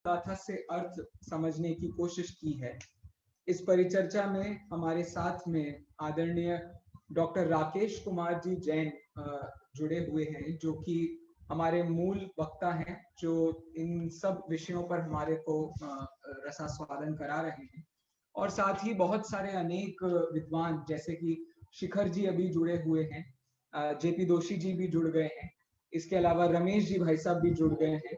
गाथा से अर्थ समझने की कोशिश की है। इस परिचर्चा में हमारे साथ में आदरणीय डॉक्टर राकेश कुमार जी जैन जुड़े हुए हैं, जो कि हमारे मूल वक्ता हैं, जो इन सब विषयों पर हमारे को रसास्वादन करा रहे हैं। और साथ ही बहुत सारे अनेक विद्वान जैसे कि शिखर जी अभी जुड़े हुए हैं, जेपी दोषी जी भी जुड़ गए हैं, इसके अलावा रमेश जी भाई साहब भी जुड़ गए हैं,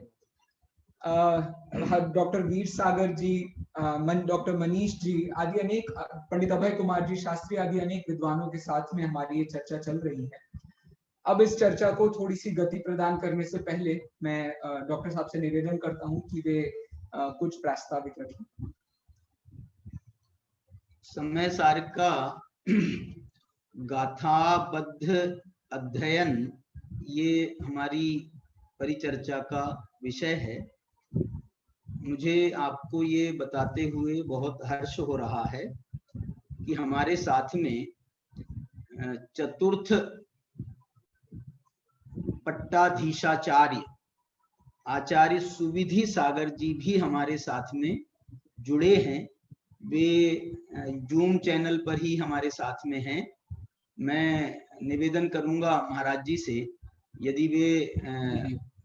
डॉक्टर वीर सागर जी, डॉक्टर मनीष जी आदि अनेक, पंडित अभय कुमार जी शास्त्री आदि अनेक विद्वानों के साथ में हमारी ये चर्चा चल रही है। अब इस चर्चा को थोड़ी सी गति प्रदान करने से पहले मैं डॉक्टर साहब से निवेदन करता हूं कि वे कुछ प्रास्ताविक रखें। समय सार का गाथाबद्ध अध्ययन ये हमारी परिचर्चा का विषय है। मुझे आपको ये बताते हुए बहुत हर्ष हो रहा है कि हमारे साथ में चतुर्थ पट्टाधीशाचार्य आचार्य सुविधि सागर जी भी हमारे साथ में जुड़े हैं। वे जूम चैनल पर ही हमारे साथ में हैं। मैं निवेदन करूंगा महाराज जी से, यदि वे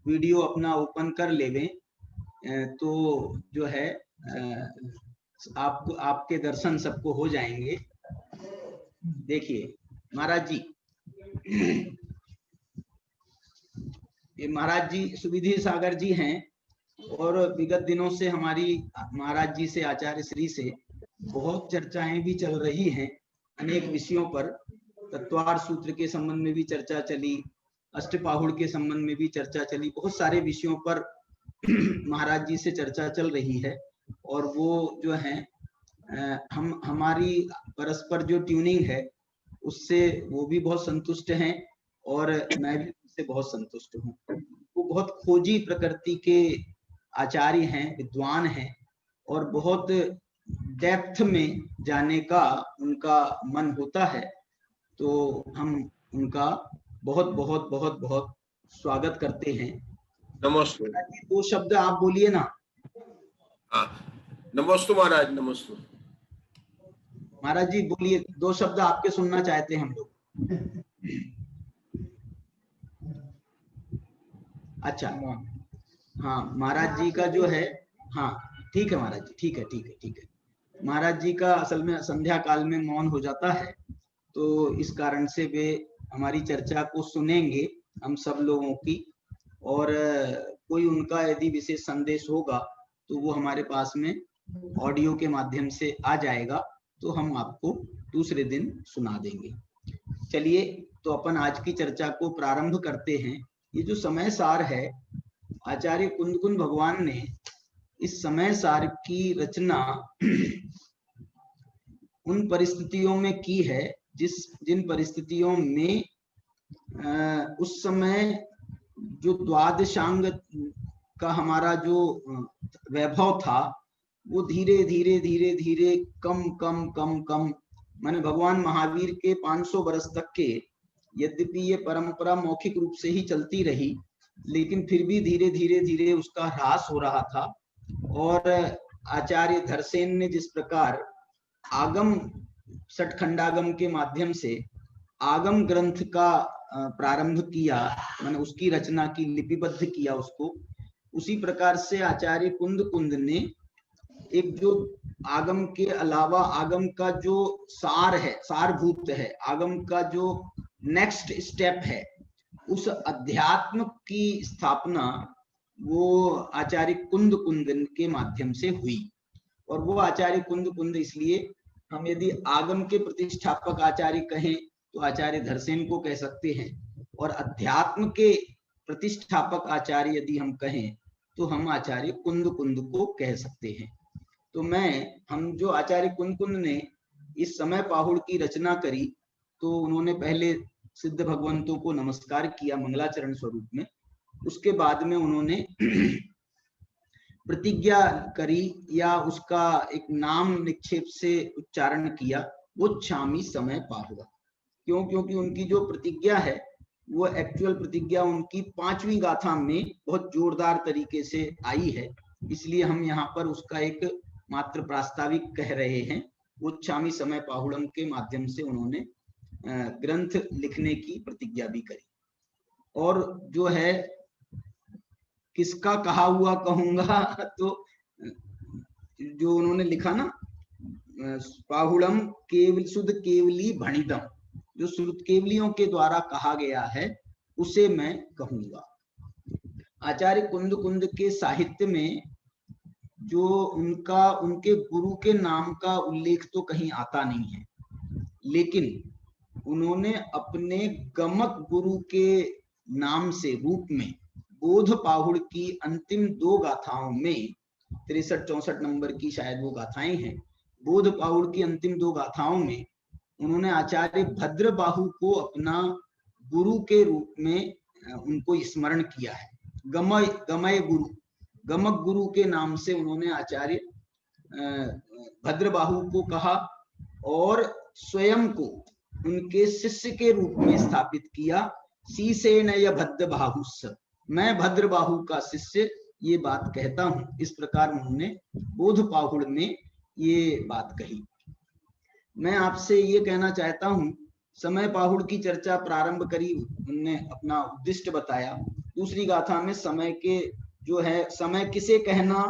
वीडियो अपना ओपन कर लेवें तो जो है आपको आपके दर्शन सबको हो जाएंगे। देखिए महाराज जी, ये महाराज जी सुविधि सागर जी हैं और विगत दिनों से हमारी महाराज जी से, आचार्य श्री से बहुत चर्चाएं भी चल रही हैं अनेक विषयों पर। तत्वार सूत्र के संबंध में भी चर्चा चली, अष्टपाहुड़ के संबंध में भी चर्चा चली, बहुत सारे विषयों पर महाराज जी से चर्चा चल रही है। और वो जो है हमारी परस्पर जो ट्यूनिंग है उससे वो भी बहुत संतुष्ट हैं और मैं भी उससे बहुत संतुष्ट हूँ। वो बहुत खोजी प्रकृति के आचार्य हैं, विद्वान हैं और बहुत डेप्थ में जाने का उनका मन होता है। तो हम उनका बहुत बहुत बहुत बहुत स्वागत करते हैं। नमस्ते। दो शब्द आप बोलिए ना। नमस्ते महाराज। नमस्ते महाराज जी, बोलिए, दो शब्द आपके सुनना चाहते हैं हम लोग। अच्छा, हाँ महाराज जी का जो है, हाँ ठीक है महाराज जी, ठीक है ठीक है ठीक है। महाराज जी का असल में संध्या काल में मौन हो जाता है, तो इस कारण से वे हमारी चर्चा को सुनेंगे हम सब लोगों की, और कोई उनका यदि विशेष संदेश होगा तो वो हमारे पास में ऑडियो के माध्यम से आ जाएगा, तो हम आपको दूसरे दिन सुना देंगे। चलिए तो अपन आज की चर्चा को प्रारंभ करते हैं। ये जो समय सार है, आचार्य कुंदकुंद भगवान ने इस समय सार की रचना उन परिस्थितियों में की है जिन परिस्थितियों में उस समय जो द्वादशांग का हमारा जो वैभव था वो धीरे धीरे धीरे धीरे कम कम कम कम, माने भगवान महावीर के 500 वर्ष तक के, यद्यपि ये परंपरा मौखिक रूप से ही चलती रही, लेकिन फिर भी धीरे धीरे धीरे उसका ह्रास हो रहा था। और आचार्य धरसेन ने जिस प्रकार आगम षटखंडागम के माध्यम से आगम ग्रंथ का प्रारंभ किया, मैंने उसकी रचना की, लिपिबद्ध किया उसको, उसी प्रकार से आचार्य कुंद ने एक जो आगम के अलावा आगम का जो सार है, सारभूत है, आगम का जो नेक्स्ट स्टेप है, उस अध्यात्म की स्थापना वो आचार्य कुंद के माध्यम से हुई। और वो आचार्य कुंद इसलिए हम यदि आगम के प्रतिष्ठापक आचार्य कहें तो आचार्य धरसेन को कह सकते हैं, और अध्यात्म के प्रतिष्ठापक आचार्य यदि हम कहें तो हम आचार्य कुंद को कह सकते हैं। तो हम जो आचार्य कुंद ने इस समय पाहुड़ की रचना करी, तो उन्होंने पहले सिद्ध भगवंतों को नमस्कार किया मंगलाचरण स्वरूप में, उसके बाद में उन्होंने प्रतिज्ञा करी या उसका एक नाम निक्षेप से उच्चारण किया, वो छामी समय पाहुड़ा। क्यों? क्योंकि उनकी जो प्रतिज्ञा है वो एक्चुअल प्रतिज्ञा उनकी 5वीं गाथा में बहुत जोरदार तरीके से आई है, इसलिए हम यहाँ पर उसका एक मात्र प्रास्ताविक कह रहे हैं। गोच्छामी समय पाहुड़म के माध्यम से उन्होंने ग्रंथ लिखने की प्रतिज्ञा भी करी। और जो है किसका कहा हुआ कहूंगा, तो जो उन्होंने लिखा ना पाहुड़म केवल शुद्ध केवली भणितम, जो शुद्ध केवलियों के द्वारा कहा गया है उसे मैं कहूंगा। आचार्य कुंद कुंद के साहित्य में जो उनके गुरु के नाम का उल्लेख तो कहीं आता नहीं है, लेकिन उन्होंने अपने गमक गुरु के नाम से रूप में बोध पाहुड़ की अंतिम 2 गाथाओं में 63-64 नंबर की शायद वो गाथाएं हैं। बोध पाहुड़ की अंतिम 2 गाथाओं में उन्होंने आचार्य भद्रबाहु को अपना गुरु के रूप में उनको स्मरण किया है। गमय गुरु, गमक गुरु के नाम से उन्होंने आचार्य भद्रबाहु को कहा और स्वयं को उनके शिष्य के रूप में स्थापित किया। शीसेनय भद्रबाहुस्, मैं भद्रबाहु का शिष्य ये बात कहता हूं। इस प्रकार उन्होंने बोध पाहुड़ में ये बात कही। मैं आपसे ये कहना चाहता हूं, समय पाहुड़ की चर्चा प्रारंभ करी, उनने अपना उद्दिष्ट बताया। दूसरी गाथा में समय के जो है समय किसे कहना,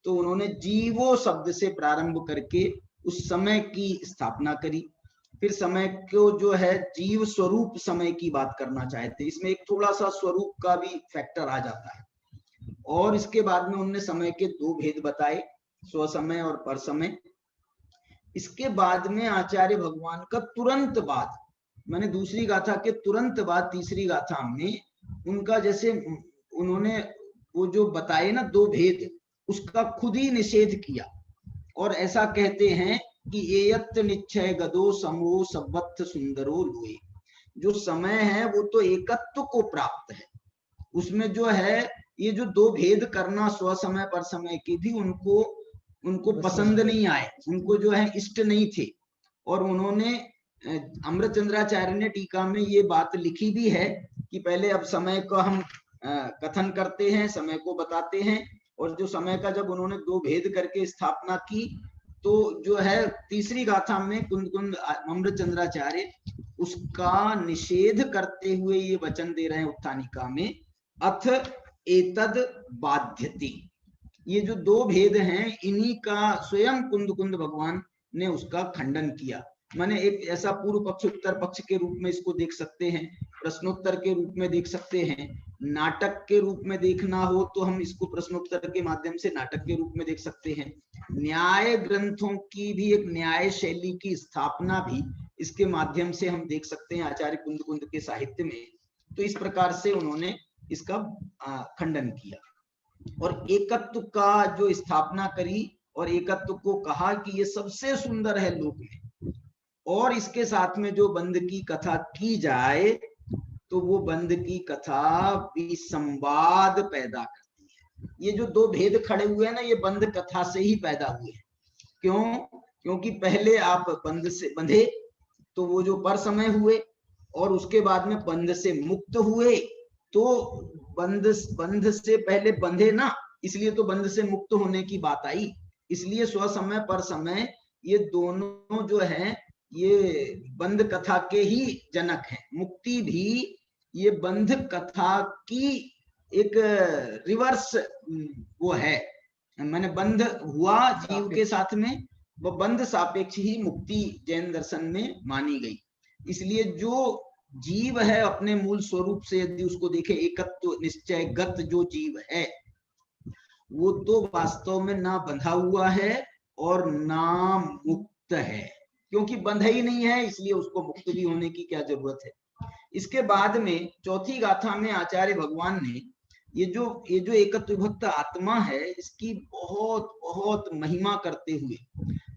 तो उन्होंने जीवो शब्द से प्रारंभ करके उस समय की स्थापना करी। फिर समय को जो है जीव स्वरूप समय की बात करना चाहते, इसमें एक थोड़ा सा स्वरूप का भी फैक्टर आ जाता है। और इसके बाद में उन्होंने समय के 2 भेद बताए, स्वसमय और पर समय। इसके बाद में आचार्य भगवान का तुरंत बाद, मैंने दूसरी गाथा के तुरंत बाद तीसरी गाथा में उनका जैसे उन्होंने वो जो बताए ना 2 भेद, उसका खुद ही निषेध किया और ऐसा कहते हैं कि एयत निश्चय गदो समो सवत्थ सुंदरो लोए। जो समय है वो तो एकत्व को प्राप्त है, उसमें जो है ये जो 2 भेद करना स्व समय पर समय के भी उनको पसंद नहीं आए, उनको जो है इष्ट नहीं थे। और उन्होंने अमृतचंद्राचार्य ने टीका में ये बात लिखी भी है कि पहले अब समय को हम कथन करते हैं, समय को बताते हैं, और जो समय का जब उन्होंने 2 भेद करके स्थापना की तो जो है तीसरी गाथा में कुंद कुंद अमृतचंद्राचार्य उसका निषेध करते हुए ये वचन दे रहे हैं उत्थानिका में, अथ एतद बाध्यति। ये जो 2 भेद हैं इन्हीं का स्वयं कुंद कुंद भगवान ने उसका खंडन किया। माने एक ऐसा पूर्व पक्ष उत्तर पक्ष के रूप में इसको देख सकते हैं, प्रश्नोत्तर के रूप में देख सकते हैं, नाटक के रूप में देखना हो तो हम इसको प्रश्नोत्तर के माध्यम से नाटक के रूप में देख सकते हैं। न्याय ग्रंथों की भी एक न्याय शैली की स्थापना भी इसके माध्यम से हम देख सकते हैं आचार्य कुंद कुंद के साहित्य में। तो इस प्रकार से उन्होंने इसका खंडन किया और एकत्व का जो स्थापना करी और एकत्व को कहा कि ये सबसे सुंदर है लोक में, और इसके साथ में जो बंध की कथा की जाए तो वो बंध की कथा भी संवाद पैदा करती है। ये जो 2 भेद खड़े हुए हैं ना, ये बंध कथा से ही पैदा हुए हैं। क्यों? क्योंकि पहले आप बंध से बंधे तो वो जो पर समय हुए, और उसके बाद में बंध से मुक्त हुए तो बंध से पहले बंधे ना, इसलिए तो बंध से मुक्त होने की बात आई। इसलिए स्व समय पर समय ये दोनों जो है ये बंध कथा के ही जनक हैं। मुक्ति भी ये बंध कथा की एक रिवर्स वो है, माने बंध हुआ जीव के साथ में, वो बंध सापेक्ष ही मुक्ति जैन दर्शन में मानी गई। इसलिए जो जीव है अपने मूल स्वरूप से यदि उसको देखे, एकत्व निश्चय गत जो जीव है वो तो वास्तव में ना बंधा हुआ है और ना मुक्त है, क्योंकि बंधा ही नहीं है, इसलिए उसको मुक्त भी होने की क्या जरूरत है। इसके बाद में चौथी गाथा में आचार्य भगवान ने ये जो एकत्व विभक्त आत्मा है इसकी बहुत बहुत महिमा करते हुए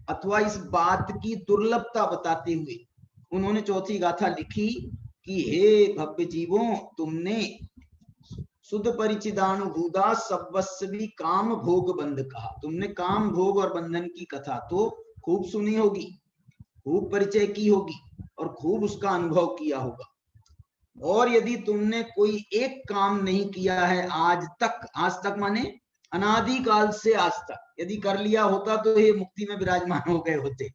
अथवा इस बात की दुर्लभता बताते हुए उन्होंने चौथी गाथा लिखी कि हे भव्य जीवों, तुमने शुद्ध परिचिदानुभूता सर्वस्वी काम भोग बंध कहा। तुमने काम भोग और बंधन की कथा तो खूब सुनी होगी, खूब परिचय की होगी और खूब उसका अनुभव किया होगा। और यदि तुमने कोई एक काम नहीं किया है आज तक माने अनादिकाल से आज तक, यदि कर लिया होता तो ये मुक्ति में विराजमान हो गए होते।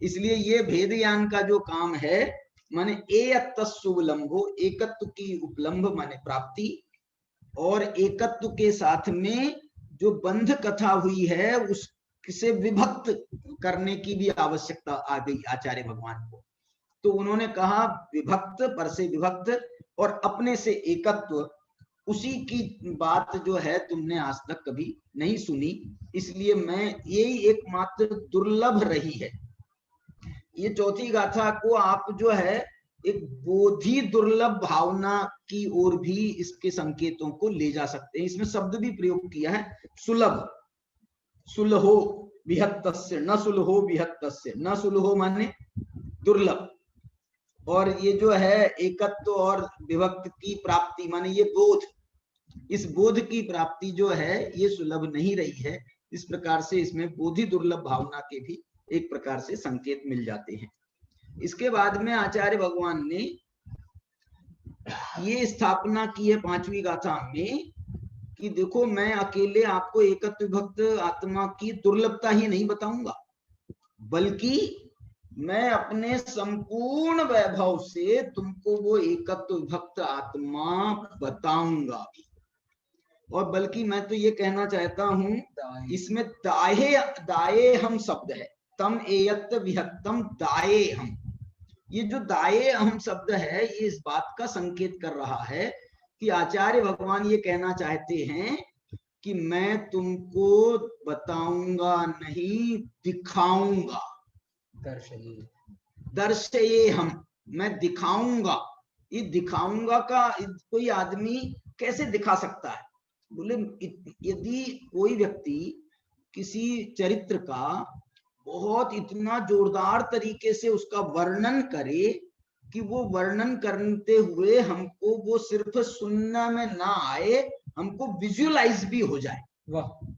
इसलिए ये भेद ज्ञान का जो काम है, माने एयत्तस्सुवलंभो, एकत्व की उपलम्भ माने प्राप्ति, और एकत्व के साथ में जो बंध कथा हुई है उससे विभक्त करने की भी आवश्यकता आ गई आचार्य भगवान को। तो उन्होंने कहा विभक्त पर से विभक्त और अपने से एकत्व, उसी की बात जो है तुमने आज तक कभी नहीं सुनी, इसलिए मैं यही एकमात्र दुर्लभ रही है। ये चौथी गाथा को आप जो है एक बोधि दुर्लभ भावना की ओर भी इसके संकेतों को ले जा सकते हैं। इसमें शब्द भी प्रयोग किया है सुलभ, सुलहो विहत्तस्य, न सुलहो विहत्तस्य, न सुलहो माने दुर्लभ, और ये जो है एकत्व और विभक्त की प्राप्ति माने ये बोध, इस बोध की प्राप्ति जो है ये सुलभ नहीं रही है। इस प्रकार से इसमें बोधि दुर्लभ भावना के भी एक प्रकार से संकेत मिल जाते हैं। इसके बाद में आचार्य भगवान ने ये स्थापना की है पांचवी गाथा में कि देखो मैं अकेले आपको एकत्व विभक्त आत्मा की दुर्लभता ही नहीं बताऊंगा, बल्कि मैं अपने संपूर्ण वैभव से तुमको वो एकत्व विभक्त आत्मा बताऊंगा भी। और बल्कि मैं तो ये कहना चाहता हूं, इसमें दाये हम शब्द है, तम एयत्त विहत्तम दाये हम, ये जो दाये हम शब्द है ये इस बात का संकेत कर रहा है कि आचार्य भगवान ये कहना चाहते हैं कि मैं तुमको बताऊंगा नहीं, दिखाऊंगा। दर्शये हम, मैं दिखाऊंगा। ये दिखाऊंगा का कोई आदमी कैसे दिखा सकता है? बोले यदि कोई व्यक्ति किसी चरित्र का बहुत इतना जोरदार तरीके से उसका वर्णन करे कि वो वर्णन करते हुए हमको वो सिर्फ सुनना में ना आए, हमको विजुअलाइज भी हो जाए,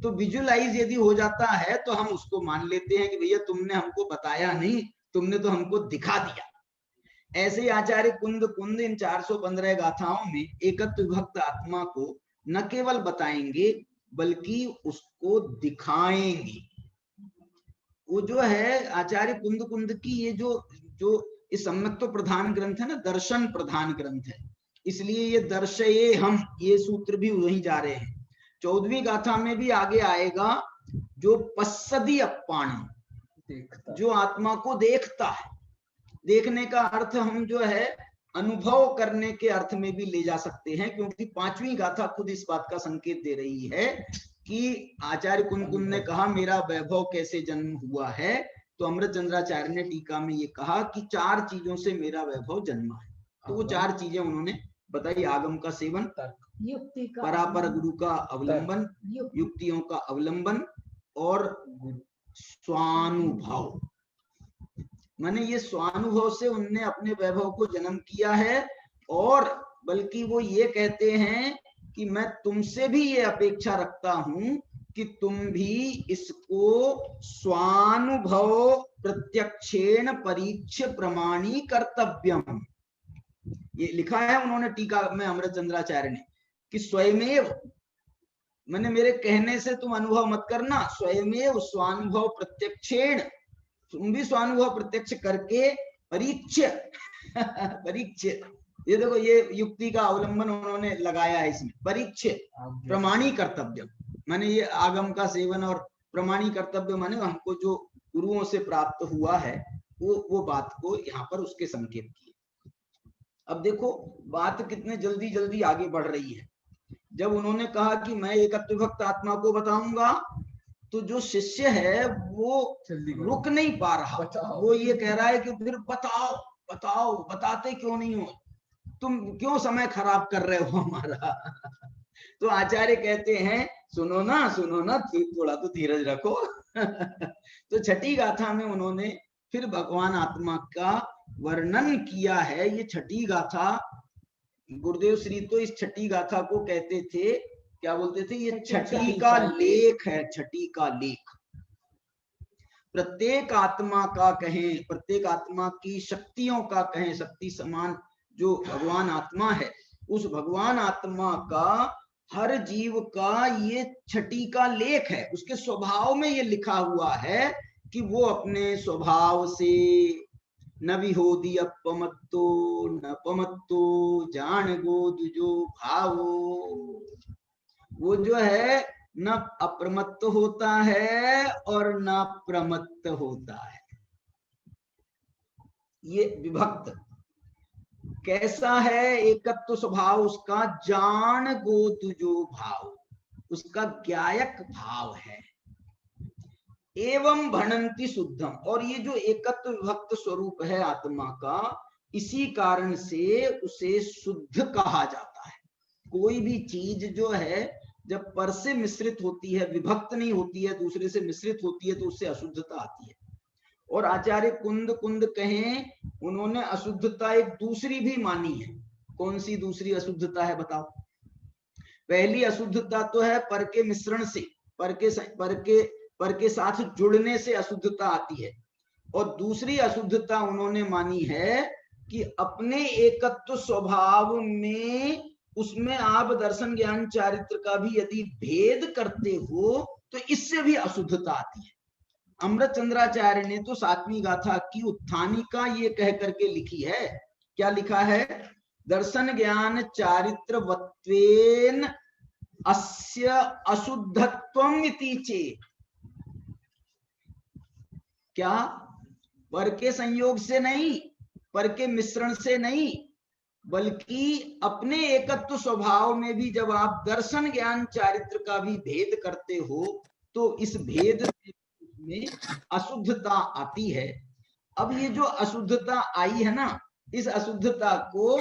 तो विजुअलाइज यदि हो जाता है तो हम उसको मान लेते हैं कि भैया तुमने हमको बताया नहीं, तुमने तो हमको दिखा दिया। ऐसे आचार्य कुंद इन 415 गाथाओं में एकत्व विभक्त आत्मा को न केवल बताएंगे बल्कि उसको दिखाएंगे। वो जो है आचार्य कुंद की ये जो इस सम्यक्त्व प्रधान ग्रंथ है ना, दर्शन प्रधान ग्रंथ है, इसलिए ये दर्शये हम, ये सूत्र भी वहीं जा रहे हैं। 14वीं गाथा में भी आगे आएगा जो पश्यति अप्पाणि, जो आत्मा को देखता है। देखने का अर्थ हम जो है अनुभव करने के अर्थ में भी ले जा सकते हैं, क्योंकि 5वीं गाथा खुद इस बात का संकेत दे रही है कि आचार्य कुंद ने कहा मेरा वैभव कैसे जन्म हुआ है, तो अमृतचंद्राचार्य ने टीका में ये कहा कि 4 चीजों से मेरा वैभव जन्मा है। तो वो 4 चीजें उन्होंने बताई, आगम का सेवन, परापर गुरु का अवलंबन, युक्तियों का अवलंबन और स्वानुभव। माने ये स्वानुभव से उनने अपने वैभव को जन्म किया है, और बल्कि वो ये कहते हैं कि मैं तुमसे भी ये अपेक्षा रखता हूं कि तुम भी इसको स्वानुभव प्रत्यक्षेण परीक्ष प्रमाणी कर्तव्यम, ये लिखा है उन्होंने टीका में अमृतचंद्राचार्य ने, कि स्वयमेव, मैंने मेरे कहने से तुम अनुभव मत करना, स्वयमेव स्वानुभव प्रत्यक्षेण, तुम भी स्वानुभव प्रत्यक्ष करके परीक्ष परीक्ष, ये देखो ये युक्ति का अवलंबन उन्होंने लगाया है इसमें, परीक्ष प्रमाणी कर्तव्य, माने ये आगम का सेवन और प्रमाणी कर्तव्य माने हमको जो गुरुओं से प्राप्त हुआ है वो बात को यहाँ पर उसके संकेत किए। अब देखो बात कितने जल्दी जल्दी आगे बढ़ रही है। जब उन्होंने कहा कि मैं एकत्व विभक्त आत्मा को बताऊंगा, तो जो शिष्य है वो रुक नहीं पा रहा, वो ये कह रहा है कि फिर बताओ बताओ, बताते क्यों नहीं हो, तुम क्यों समय खराब कर रहे हो हमारा। तो आचार्य कहते हैं सुनो ना थोड़ा तो धीरज रखो। तो छठी गाथा में उन्होंने फिर भगवान आत्मा का वर्णन किया है। ये छठी गाथा, गुरुदेव श्री तो इस छठी गाथा को कहते थे, क्या बोलते थे, ये छठी का लेख है, छठी का लेख। प्रत्येक आत्मा का कहें, प्रत्येक आत्मा की शक्तियों का कहें, शक्ति समान जो भगवान आत्मा है, उस भगवान आत्मा का हर जीव का ये छठी का लेख है, उसके स्वभाव में ये लिखा हुआ है कि वो अपने स्वभाव से न विहोदी अपमत्तो न पमत्तो जान गो दुजो भावो, वो जो है न अप्रमत्त होता है और न प्रमत्त होता है। ये विभक्त कैसा है? एकत्व स्वभाव उसका, जान गो तुझो भाव, उसका ज्ञायक भाव है। एवं भणंति शुद्धम, और ये जो एकत्व विभक्त स्वरूप है आत्मा का, इसी कारण से उसे शुद्ध कहा जाता है। कोई भी चीज जो है जब पर से मिश्रित होती है, विभक्त नहीं होती है, दूसरे से मिश्रित होती है, तो उससे अशुद्धता आती है। और आचार्य कुंद कहें, उन्होंने अशुद्धता एक दूसरी भी मानी है। कौन सी दूसरी अशुद्धता है बताओ? पहली अशुद्धता तो है पर के मिश्रण से, पर के साथ जुड़ने से अशुद्धता आती है। और दूसरी अशुद्धता उन्होंने मानी है कि अपने एकत्व स्वभाव में, उसमें आप दर्शन ज्ञान चारित्र का भी यदि भेद करते हो तो इससे भी अशुद्धता आती है। अमृत चंद्राचार्य ने तो 7वीं गाथा की उत्थानिका ये कह करके लिखी है। क्या लिखा है? दर्शन ज्ञान चारित्र वत्वेन अस्य अशुद्धत्वम इति चेत्, क्या पर के संयोग से नहीं, पर के मिश्रण से नहीं, बल्कि अपने एकत्व स्वभाव में भी जब आप दर्शन ज्ञान चारित्र का भी भेद करते हो तो इस भेद में अशुद्धता आती है। अब ये जो अशुद्धता आई है ना, इस अशुद्धता को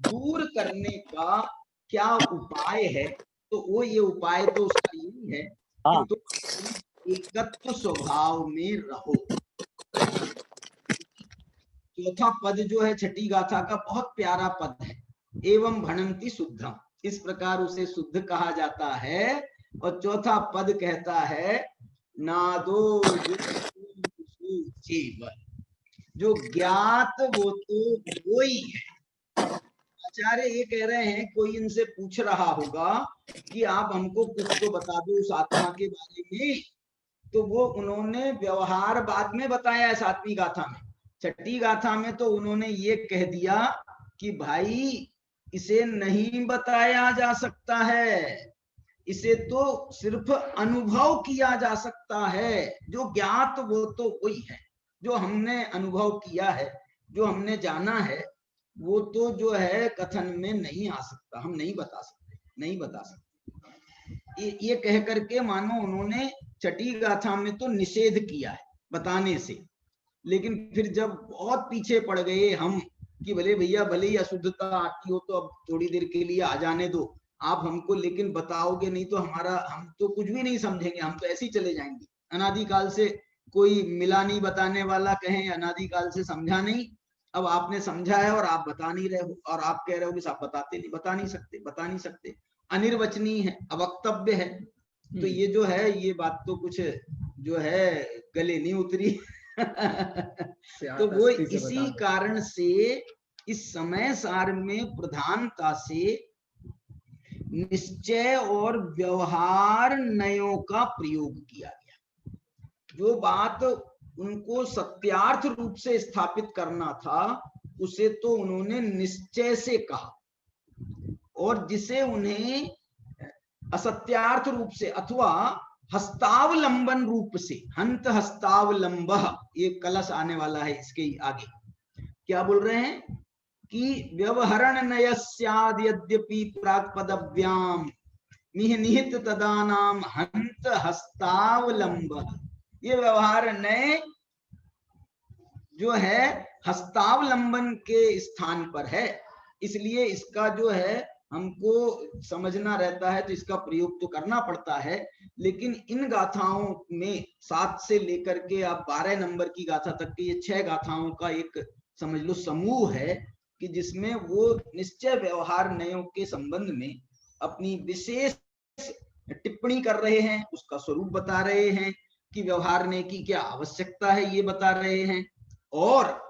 दूर करने का क्या उपाय है? तो वो ये उपाय तो उसका यही है कि तुम एकत्व स्वभाव में रहो। चौथा पद जो है छठी गाथा का बहुत प्यारा पद है, एवं भणंति शुद्धम, इस प्रकार उसे शुद्ध कहा जाता है। और चौथा पद कहता है नादो जो ज्ञात वो तो वही है। आचार्य ये कह रहे हैं, कोई इनसे पूछ रहा होगा कि आप हमको कुछ तो बता दो उस आत्मा के बारे में, तो वो उन्होंने व्यवहार बाद में बताया है 7वीं गाथा में। छठी गाथा में तो उन्होंने ये कह दिया कि भाई इसे नहीं बताया जा सकता है, इसे तो सिर्फ अनुभव किया जा सकता है। जो ज्ञात वो तो वही है, जो हमने अनुभव किया है, जो हमने जाना है, वो तो जो है कथन में नहीं आ सकता, हम नहीं बता सकते, नहीं बता सकते। ये कह करके मानो उन्होंने छठी गाथा में तो निषेध किया है बताने से, लेकिन फिर जब बहुत पीछे पड़ गए हम कि भले भैया भले ही अशुद्धता आती हो तो अब थोड़ी देर के लिए आ जाने दो आप हमको, लेकिन बताओगे नहीं तो हम तो कुछ भी नहीं समझेंगे, हम तो ऐसे ही चले जाएंगे। अनादिकाल से कोई मिला नहीं बताने वाला, कहें अनादिकाल से समझा नहीं, अब आपने समझा है और आप बता नहीं रहे हो, और आप कह रहे हो कि आप बताते नहीं, बता नहीं सकते, अनिर्वचनीय है, अवक्तव्य है। तो ये जो है, ये बात तो कुछ जो है गले नहीं उतरी। तो वो इसी कारण से इस समय सार में प्रधानता से निश्चय और व्यवहार नयों का प्रयोग किया गया। जो बात उनको सत्यार्थ रूप से स्थापित करना था उसे तो उन्होंने निश्चय से कहा, और जिसे उन्हें असत्यार्थ रूप से अथवा हस्तावलंबन रूप से, हंत हस्तावलंब, ये कलश आने वाला है इसके आगे, क्या बोल रहे हैं कि व्यवहरण नयस्याद यद्यपि प्राक्पदव्याम निहित तदानाम हंत हस्तावलंब। ये व्यवहार नय जो है हस्तावलंबन के स्थान पर है, इसलिए इसका जो है हमको समझना रहता है, तो इसका प्रयोग तो करना पड़ता है। लेकिन इन गाथाओं में 7 से लेकर के आप 12 नंबर की गाथा तक के ये 6 गाथाओं का एक समझ लो समूह है कि जिसमें वो निश्चय व्यवहार नयों के संबंध में अपनी विशेष टिप्पणी कर रहे हैं, उसका स्वरूप बता रहे हैं कि व्यवहार नय की क्या आवश्यकता है ये बता रहे हैं, और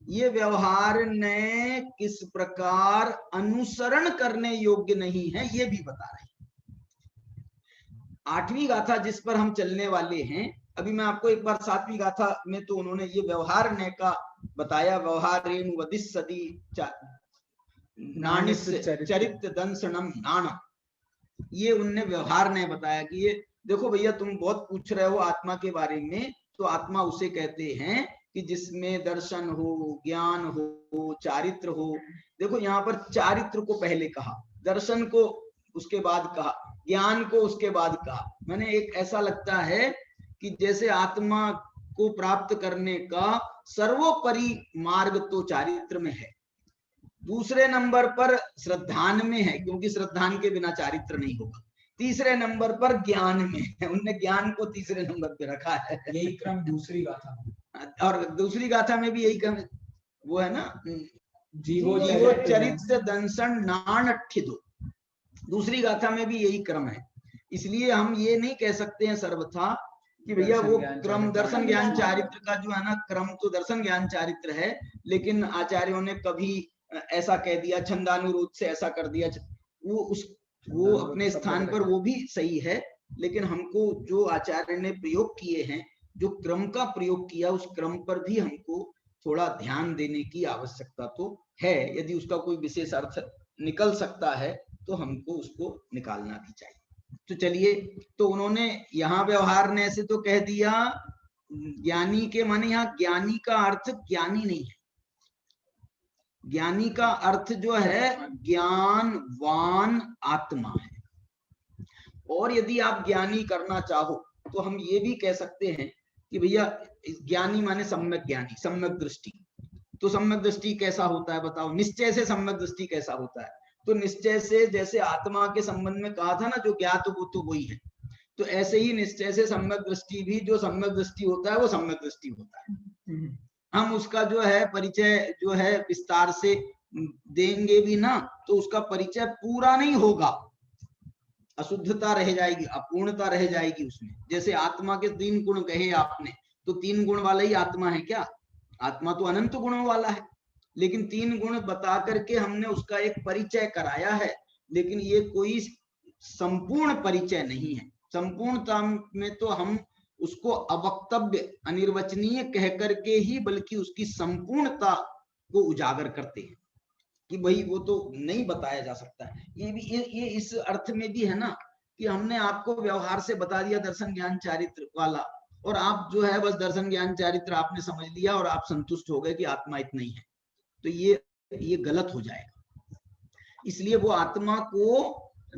ये व्यवहार नय किस प्रकार अनुसरण करने योग्य नहीं है ये भी बता रहे हैं। 8वीं गाथा जिस पर हम चलने वाले हैं, अभी मैं आपको एक बार 7वीं गाथा में तो उन्होंने ये व्यवहार न्याय का बताया, व्यवहारेण वदिस सदी नानिस चरित्र दंसनम नाणम, ये उनने व्यवहार न्याय बताया कि ये देखो भैया तुम बहुत पूछ रहे हो आत्मा के बारे में, तो आत्मा उसे कहते हैं कि जिसमें दर्शन हो, ज्ञान हो, चारित्र हो। देखो यहाँ पर चारित्र को पहले कहा, दर्शन को उसके बाद कहा, ज्ञान को उसके बाद कहा। मैंने एक ऐसा लगता है कि जैसे आत्मा को प्राप्त करने का सर्वोपरि मार्ग तो चारित्र में है, दूसरे नंबर पर श्रद्धान में है, क्योंकि श्रद्धान के बिना चारित्र नहीं होगा, तीसरे नंबर पर ज्ञान में है, उनने ज्ञान को तीसरे नंबर पे रखा है। यही क्रम दूसरी गाथा में, और दूसरी गाथा में भी यही क्रम वो है ना, जीवो चरित्र दंसन नाणठिदो, दूसरी गाथा में भी यही क्रम है। इसलिए हम ये नहीं कह सकते हैं सर्वथा कि भैया वो क्रम दर्शन ज्ञान चारित्र का जो है ना क्रम तो दर्शन ज्ञान चारित्र है, लेकिन आचार्यों ने कभी ऐसा कह दिया, छंदानुरोध से ऐसा कर दिया, वो अपने स्थान पर वो भी सही है, लेकिन हमको जो आचार्य ने प्रयोग किए हैं, जो क्रम का प्रयोग किया, उस क्रम पर भी हमको थोड़ा ध्यान देने की आवश्यकता तो है। यदि उसका कोई विशेष अर्थ निकल सकता है तो हमको उसको निकालना भी चाहिए। तो चलिए, तो उन्होंने यहाँ व्यवहार ने ऐसे तो कह दिया ज्ञानी के माने, यहाँ ज्ञानी का अर्थ ज्ञानी नहीं है, ज्ञानी का अर्थ जो है ज्ञानवान आत्मा है। और यदि आप ज्ञानी करना चाहो तो हम ये भी कह सकते हैं कि भैया ज्ञानी माने सम्यक ज्ञानी, सम्यक दृष्टि। तो सम्यक दृष्टि कैसा होता है बताओ, निश्चय से सम्यक दृष्टि कैसा होता है? तो निश्चय से जैसे आत्मा के संबंध में कहा था ना, जो ज्ञात वो तो वही है, तो ऐसे ही निश्चय से सम्यक दृष्टि भी, जो सम्यक दृष्टि होता है वो सम्यक दृष्टि होता है। हम उसका जो है परिचय जो है विस्तार से देंगे भी ना, तो उसका परिचय पूरा नहीं होगा, अशुद्धता रह जाएगी, अपूर्णता रह जाएगी उसमें। जैसे आत्मा के 3 गुण कहे आपने, तो 3 गुण वाला ही आत्मा है क्या? आत्मा तो अनंत गुणों वाला है, लेकिन 3 गुण बता करके हमने उसका एक परिचय कराया है, लेकिन ये कोई संपूर्ण परिचय नहीं है। संपूर्णता में तो हम उसको अवक्तव्य, अनिर्वचनीय कह करके ही बल्कि उसकी संपूर्णता को उजागर करते हैं कि भाई वो तो नहीं बताया जा सकता है। ये भी ये इस अर्थ में भी है ना कि हमने आपको व्यवहार से बता दिया दर्शन ज्ञान चारित्र वाला, और आप जो है बस दर्शन ज्ञान चारित्र आपने समझ लिया और आप संतुष्ट हो गए कि आत्मा इतना ही है, तो ये गलत हो जाएगा। इसलिए वो आत्मा को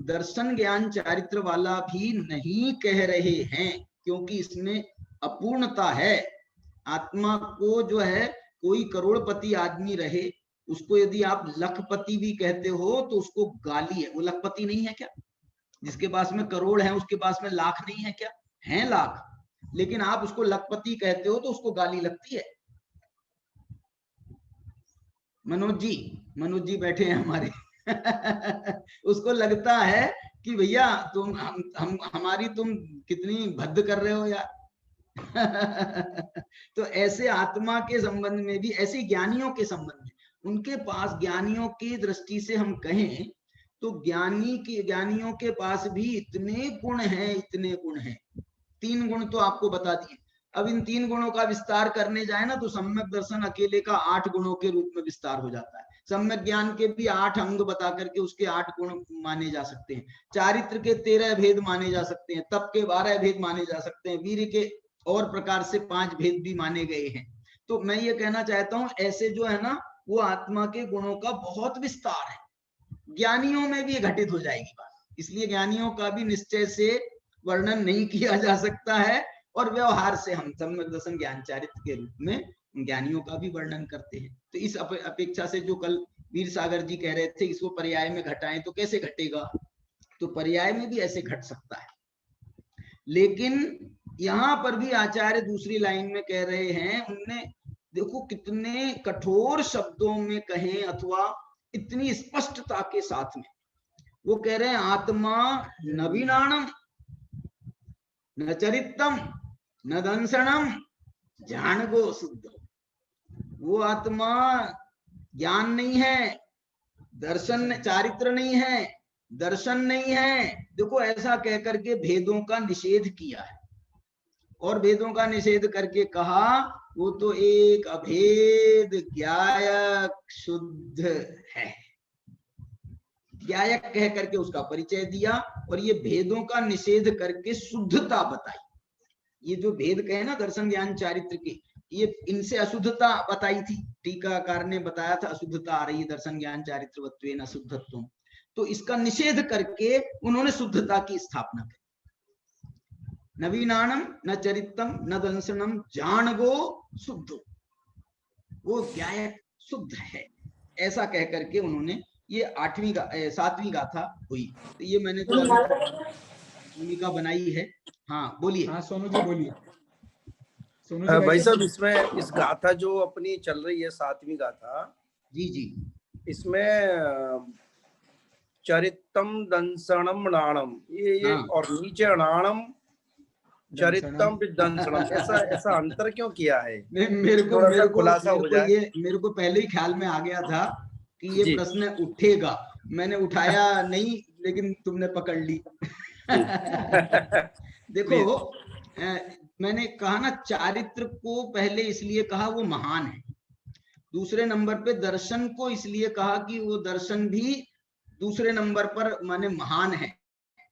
दर्शन ज्ञान चारित्र वाला भी नहीं कह रहे हैं, क्योंकि इसमें अपूर्णता है। आत्मा को जो है, कोई करोड़पति आदमी रहे, उसको यदि आप लखपति भी कहते हो तो उसको गाली है। वो लखपति नहीं है क्या? जिसके पास में करोड़ है उसके पास में लाख नहीं है क्या? हैं लाख, लेकिन आप उसको लखपति कहते हो तो उसको गाली लगती है। मनोज जी बैठे हैं हमारे उसको लगता है कि भैया तुम हमारी तुम कितनी भद्द कर रहे हो यार तो ऐसे आत्मा के संबंध में भी, ऐसे ज्ञानियों के संबंध में, उनके पास ज्ञानियों की दृष्टि से हम कहें तो ज्ञानियों के पास भी इतने गुण हैं, इतने गुण हैं। 3 गुण तो आपको बता दिए। अब इन 3 गुणों का विस्तार करने जाए ना तो सम्यक दर्शन अकेले का 8 गुणों के रूप में विस्तार हो जाता है। सम्यक ज्ञान के भी 8 अंग बता करके उसके 8 गुण माने जा सकते हैं। चारित्र के 13 भेद माने जा सकते हैं, तप के 12 भेद माने जा सकते हैं, वीर्य के और प्रकार से 5 भेद भी माने गए हैं। तो मैं ये कहना चाहता हूं, ऐसे जो है ना वो आत्मा के गुणों का बहुत विस्तार है, ज्ञानियों में भी घटित हो जाएगी बात। इसलिए ज्ञानियों का भी निश्चय से वर्णन नहीं किया जा सकता है, और व्यवहार से हम सम्यक दर्शन ज्ञान चारित्र के रूप में ज्ञानियों का भी वर्णन करते हैं। तो इस अपेक्षा से जो कल वीर सागर जी कह रहे थे इसको पर्याय में घटाएं तो कैसे घटेगा, तो पर्याय में भी ऐसे घट सकता है। लेकिन यहाँ पर भी आचार्य दूसरी लाइन में कह रहे हैं, उनने देखो कितने कठोर शब्दों में कहें अथवा इतनी स्पष्टता के साथ में वो कह रहे हैं, आत्मा न विनाणम न चरितम न दंसनम जानगो शुद्ध। वो आत्मा ज्ञान नहीं है, दर्शन चारित्र नहीं है, दर्शन नहीं है। देखो ऐसा कह करके भेदों का निषेध किया है, और भेदों का निषेध करके कहा वो तो एक अभेद ज्ञायक शुद्ध है। ज्ञायक कह करके उसका परिचय दिया, और ये भेदों का निषेध करके शुद्धता बताई। ये जो भेद कहे ना दर्शन ज्ञान चारित्र के, ये इनसे अशुद्धता बताई थी। टीकाकार ने बताया था अशुद्धता आ रही है दर्शन ज्ञान चारित्रवत्वेन अशुद्धत्वम, तो इसका निषेध करके उन्होंने शुद्धता की स्थापना की। नवीनानम न चरितम न दंसनम जाणगो शुद्धो, वो ज्ञायक शुद्ध है, ऐसा कह करके उन्होंने ये 7वीं गाथा हुई। तो ये मैंने तो भूमिका बनाई है। हाँ बोलिए। हाँ सोनू जी बोलिए। सोनू जी भाई साहब, इसमें इस गाथा जो अपनी चल रही है 7वीं गाथा, जी जी, इसमें चरितम दंसनम नाणम, ये हाँ। और नीचे अनाणम चरितम दंसनम, ऐसा अंतर क्यों किया है? मेरे को पहले ही ख्याल में आ गया था कि ये प्रश्न उठेगा। मैंने उठाया नहीं, लेकिन तुमने पकड़ ली। देखो मैंने कहा ना, चारित्र को पहले इसलिए कहा वो महान है, दूसरे नंबर पे दर्शन को इसलिए कहा कि वो दर्शन भी दूसरे नंबर पर माने महान है,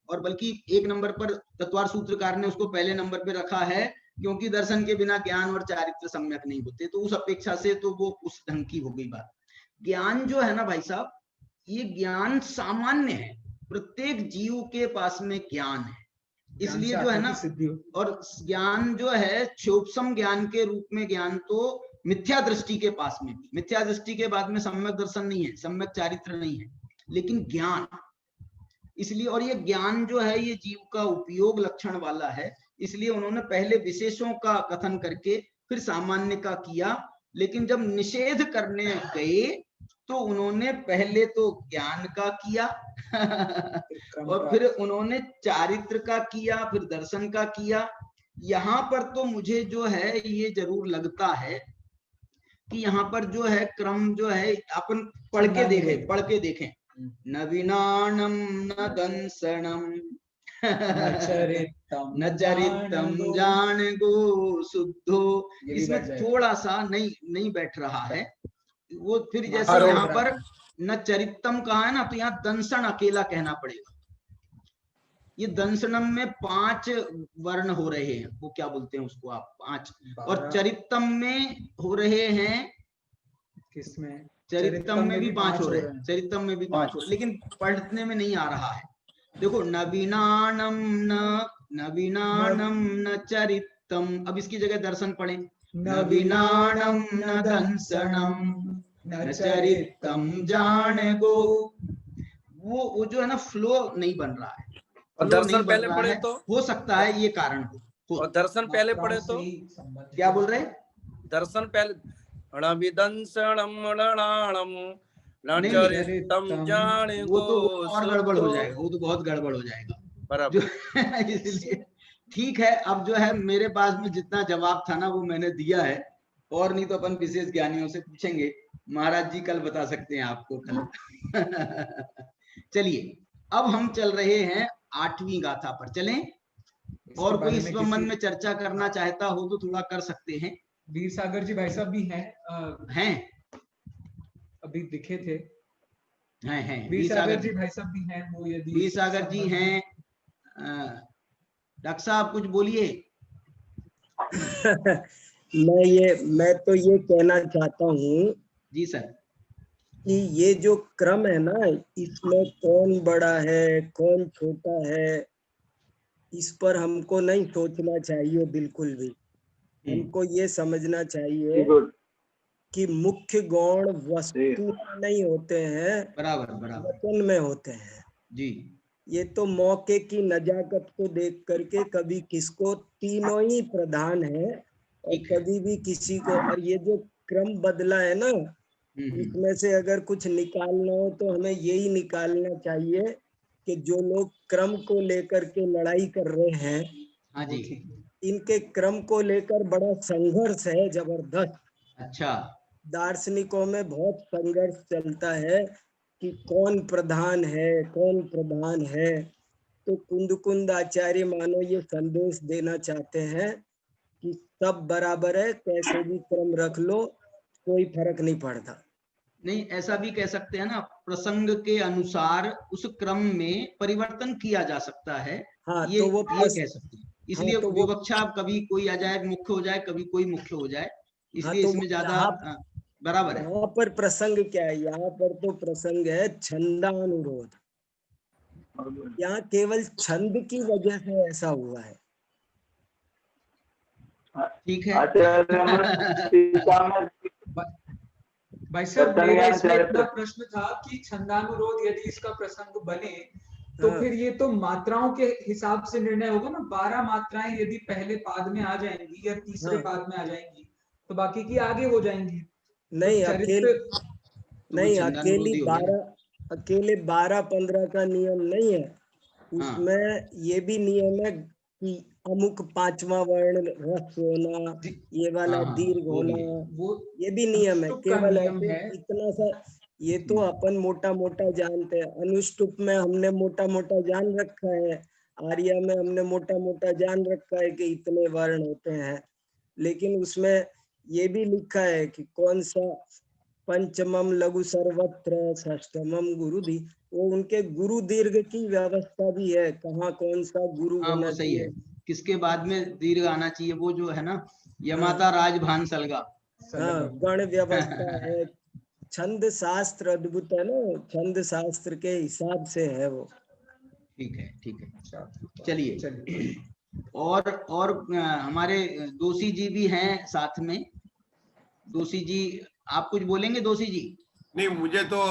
और बल्कि एक नंबर पर तत्वार सूत्रकार ने उसको पहले नंबर पे रखा है, क्योंकि दर्शन के बिना ज्ञान और चारित्र सम्यक नहीं होते। तो उस अपेक्षा से तो वो उस ढंग की हो गई बात। ज्ञान जो है ना भाई साहब, ये ज्ञान सामान्य है, प्रत्येक जीव के पास में ज्ञान है, इसलिए जो है ना, और ज्ञान जो है क्षोभसम ज्ञान के रूप में, ज्ञान तो मिथ्या दृष्टि के पास में भी, मिथ्या दृष्टि के बाद में सम्यक दर्शन नहीं है, सम्यक चारित्र नहीं है, लेकिन ज्ञान, इसलिए। और ये ज्ञान जो है ये जीव का उपयोग लक्षण वाला है, इसलिए उन्होंने पहले विशेषों का कथन करके फिर सामान्य का किया। लेकिन जब निषेध करने गए तो उन्होंने पहले तो ज्ञान का किया और फिर उन्होंने चारित्र का किया, फिर दर्शन का किया। यहाँ पर तो मुझे जो है ये जरूर लगता है कि यहाँ पर जो है क्रम जो है, अपन पढ़ के देखें नवीनानम न दंसनम न चरितम जान गो शुद्धो, इसमें थोड़ा सा नहीं बैठ रहा है वो। फिर जैसे यहाँ पर न चरितम कहा है ना, तो यहाँ दंसन अकेला कहना पड़ेगा। ये दंसनम में 5 वर्ण हो रहे हैं, वो क्या बोलते हैं उसको आप, 5, और चरितम में हो रहे हैं, किसमें? चरितम में भी 5 हो रहे हैं, चरितम में भी 5 हो रहे, लेकिन पढ़ने में नहीं आ रहा है। देखो नवीनानम न चरितम, अब इसकी जगह दर्शन पढ़े, नवीनानम न दंसनम न चरितम जान गो। वो जो है ना फ्लो नहीं बन रहा है, और दर्शन पहले पढ़े तो हो सकता है ये कारण हो। और दर्शन पहले पढ़े तो क्या बोल रहे? दर्शन पहले दंसनम न चरितम जाने, वो तो और गड़बड़ हो जाएगा, वो तो बहुत गड़बड़ हो जाएगा बराबर। इसलिए ठीक है, अब जो है मेरे पास में जितना जवाब था ना वो मैंने दिया है, और नहीं तो अपन विशेष ज्ञानियों से पूछेंगे, महाराज जी कल बता सकते हैं आपको कल। चलिए अब हम चल रहे हैं 8वीं गाथा पर, चलें। और कोई इस संबंध में चर्चा करना चाहता हो तो थोड़ा कर सकते हैं। वीर सागर जी भाई साहब भी हैं अभी दिखे थे, हैं वीर सागर जी भाई साहब भी हैं, वो यदि वीर सागर जी हैं। डॉक्टर साहब कुछ बोलिए। मैं तो ये कहना चाहता हूँ जी सर, कि ये जो क्रम है ना, इसमें कौन बड़ा है कौन छोटा है, इस पर हमको नहीं सोचना चाहिए बिल्कुल भी। हमको ये समझना चाहिए कि मुख्य गौण वस्तु नहीं होते हैं, बराबर वचन में होते हैं जी। ये तो मौके की नजाकत को देख करके कभी किसको तीनों ही प्रधान है और कभी भी किसी को। और ये जो क्रम बदला है ना, इसमें से अगर कुछ निकालना हो तो हमें यही निकालना चाहिए कि जो लोग क्रम को लेकर के लड़ाई कर रहे हैं, हाँ जी, इनके क्रम को लेकर बड़ा संघर्ष है, जबरदस्त। अच्छा, दार्शनिकों में बहुत संघर्ष चलता है कि कौन प्रधान है, कौन प्रधान है। तो कुंद आचार्य मानो ये संदेश देना चाहते हैं कि सब बराबर है, कैसे भी क्रम रख लो, कोई फर्क नहीं पड़ता। नहीं, ऐसा भी कह सकते हैं ना, प्रसंग के अनुसार उस क्रम में परिवर्तन किया जा सकता है। हाँ, ये तो वो कह सकते हैं। इसलिए तो वो विवक्षा कभी कोई अजायब मुख्य हो जाए, कभी कोई मुख्य हो जाए, इसलिए तो इसमें ज्यादा बराबर है। यहाँ पर प्रसंग क्या है? यहाँ पर तो प्रसंग है छंदानुरोध। यहाँ केवल छंद की वजह से ऐसा हुआ है। ठीक है। भाई साहब, मेरा इसमें इतना प्रश्न था कि छंदानुरोध यदि इसका प्रसंग बने तो फिर ये तो मात्राओं के हिसाब से निर्णय होगा ना। 12 मात्राएं यदि पहले पाद में आ जाएंगी या तीसरे पाद में आ जाएंगी तो बाकी की आगे हो जाएंगी। नहीं, तो अकेले 12-15 का नियम नहीं है। उसमें ये भी नियम है कि अमुक 5वां वर्ण रस होना, ये वाला दीर्घ होना, वो ये भी नियम है। केवल है इतना सा ये तो अपन मोटा मोटा जानते हैं। अनुष्टुप में हमने मोटा मोटा जान रखा है, आर्या में हमने मोटा मोटा जान रखा है कि इतने वर्ण होते हैं, लेकिन उसमें ये भी लिखा है कि कौन सा पंचमम लघु सर्वत्र, षष्ठमम गुरु दी। वो उनके गुरु दीर्घ की व्यवस्था भी है, कहाँ कौन सा गुरु होना सही है, किसके बाद में दीर्घ आना चाहिए, वो जो है ना, यमाता राजभान सलगा। गण व्यवस्था है। छंद शास्त्र अद्भुत है ना, छंद शास्त्र के हिसाब से है वो। ठीक है, ठीक है, चलिए। और हमारे दोषी जी भी हैं साथ में। दोषी जी, आप कुछ बोलेंगे? दोषी जी। नहीं, मुझे तो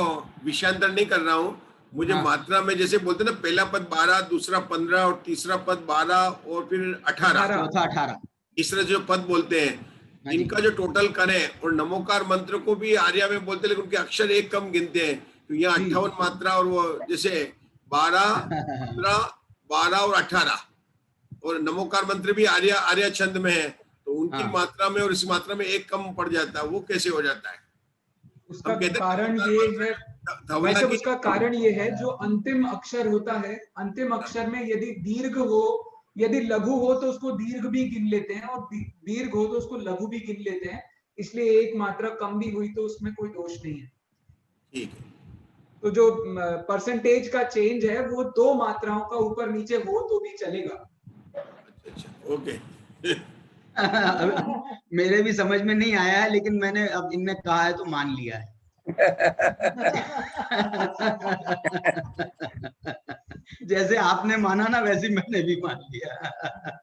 विषयांतर नहीं कर रहा हूँ। मुझे मात्रा में जैसे बोलते ना, पहला पद 12, दूसरा 15 और तीसरा पद 12 और फिर 18, चौथा 18, इस तरह जो पद बोलते हैं, इनका जो टोटल करें, और नमोकार मंत्र को भी आर्या में बोलते हैं, लेकिन उनके अक्षर एक कम गिनते हैं। तो यहाँ 58 मात्रा, और वो जैसे 12, 15, 12 और 18, और नमोकार मंत्र भी आर्या छंद में है, तो उनकी मात्रा में और इस मात्रा में एक कम पड़ जाता है। वो कैसे हो जाता है? उसका कारण ये है, वैसे उसका कारण ये है, जो अंतिम अक्षर होता है, अंतिम अक्षर में यदि दीर्घ हो, यदि लघु हो तो उसको दीर्घ भी गिन लेते हैं, और दीर्घ हो तो उसको लघु भी गिन लेते हैं। इसलिए एक मात्रा कम भी हुई तो उसमें कोई दोष नहीं है। ठीक है। तो जो परसेंटेज का चेंज है वो 2 मात्राओं का ऊपर नीचे हो तो भी चलेगा। अच्छा, ओके। मेरे भी समझ में नहीं आया है, लेकिन मैंने अब इनने कहा है तो मान लिया है। जैसे आपने माना ना, वैसे मैंने भी मान लिया।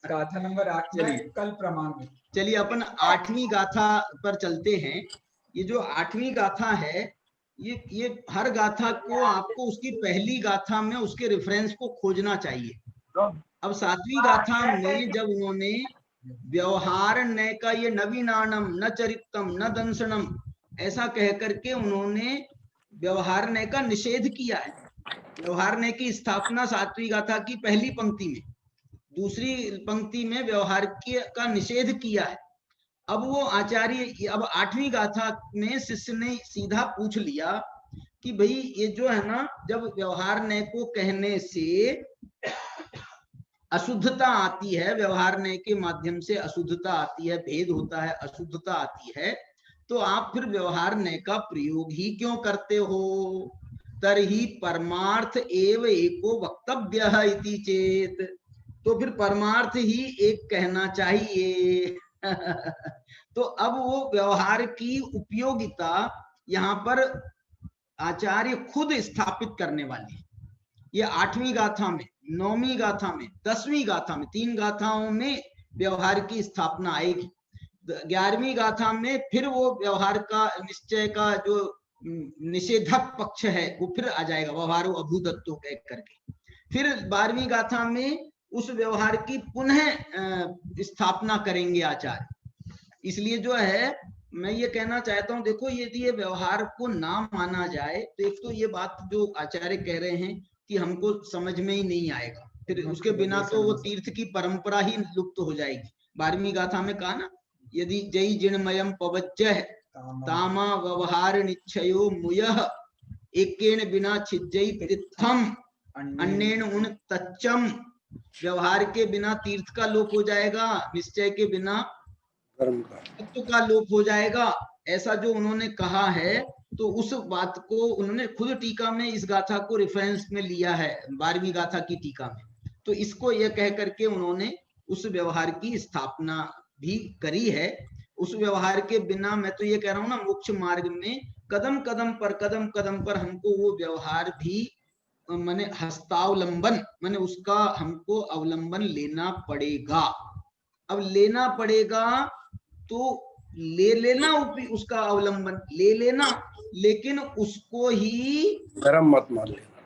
गाथा नंबर 8 में कल प्रमाण में। चलिए अपन 8वीं गाथा पर चलते हैं। ये जो 8वीं गाथा है, ये हर गाथा को आपको उसकी पहली गाथा में उसके रेफरेंस को खोजना चाहिए। अब 7वीं गाथा में जब उन्होंने व्यवहार न का ये नवीनानम न चरितम न दंसनम ऐसा कह करके उन्होंने व्यवहार न का निषेध किया है। व्यवहार न की स्थापना 7वीं गाथा की पहली पंक्ति में, दूसरी पंक्ति में व्यवहार का निषेध किया है। अब वो आचार्य, अब 8वीं गाथा में शिष्य ने सीधा पूछ लिया कि भाई ये जो है ना, जब व्यवहार न को कहने से अशुद्धता आती है, व्यवहार न के माध्यम से अशुद्धता आती है, भेद होता है, अशुद्धता आती है, तो आप फिर व्यवहार न का प्रयोग ही क्यों करते हो? तरही परमार्थ एव एको वक्तव्य इति चेत, तो फिर परमार्थ ही एक कहना चाहिए। तो अब वो व्यवहार की उपयोगिता यहाँ पर आचार्य खुद स्थापित करने वाले हैं। ये 8वीं गाथा में, 9वीं गाथा में, 10वीं गाथा में, 3 गाथाओं में व्यवहार की स्थापना आएगी। 11वीं गाथा में फिर वो व्यवहार का निश्चय का जो निषेधक पक्ष है वो फिर आ जाएगा, व्यवहारो अभूदत्तो कह करके। फिर 12वीं गाथा में उस व्यवहार की पुनः स्थापना करेंगे आचार्य। इसलिए जो है मैं ये कहना चाहता हूँ, देखो यदि ये व्यवहार को ना माना जाए तो एक तो ये बात जो आचार्य कह रहे हैं कि हमको समझ में ही नहीं आएगा, फिर उसके बिना तो वो तीर्थ की परंपरा ही लुप्त हो जाएगी। 12वीं गाथा में कहा ना, यदि जय जिणमयम पवज्जह तामा व्यवहार निश्चयो मुयः एकेन बिना छिज्जई तीर्थम अन्येन उन तच्चम। व्यवहार के बिना तीर्थ का लोप हो जाएगा, निश्चय के बिना कर्म का। तत्व का लोप हो जाएगा, ऐसा जो उन्होंने कहा है। तो उस बात को उन्होंने खुद टीका में इस गाथा को रेफरेंस में लिया है, 12वीं गाथा की टीका में। तो इसको यह कह करके उन्होंने उस व्यवहार की स्थापना भी करी है। उस व्यवहार के बिना, मैं तो ये कह रहा हूँ ना, मोक्ष मार्ग में कदम कदम पर हमको वो व्यवहार भी माने हस्तावलंबन, माने उसका हमको अवलंबन लेना पड़ेगा। अब लेना पड़ेगा तो ले लेना, उसका अवलंबन ले लेना, लेकिन उसको ही धर्म मत मान लेना।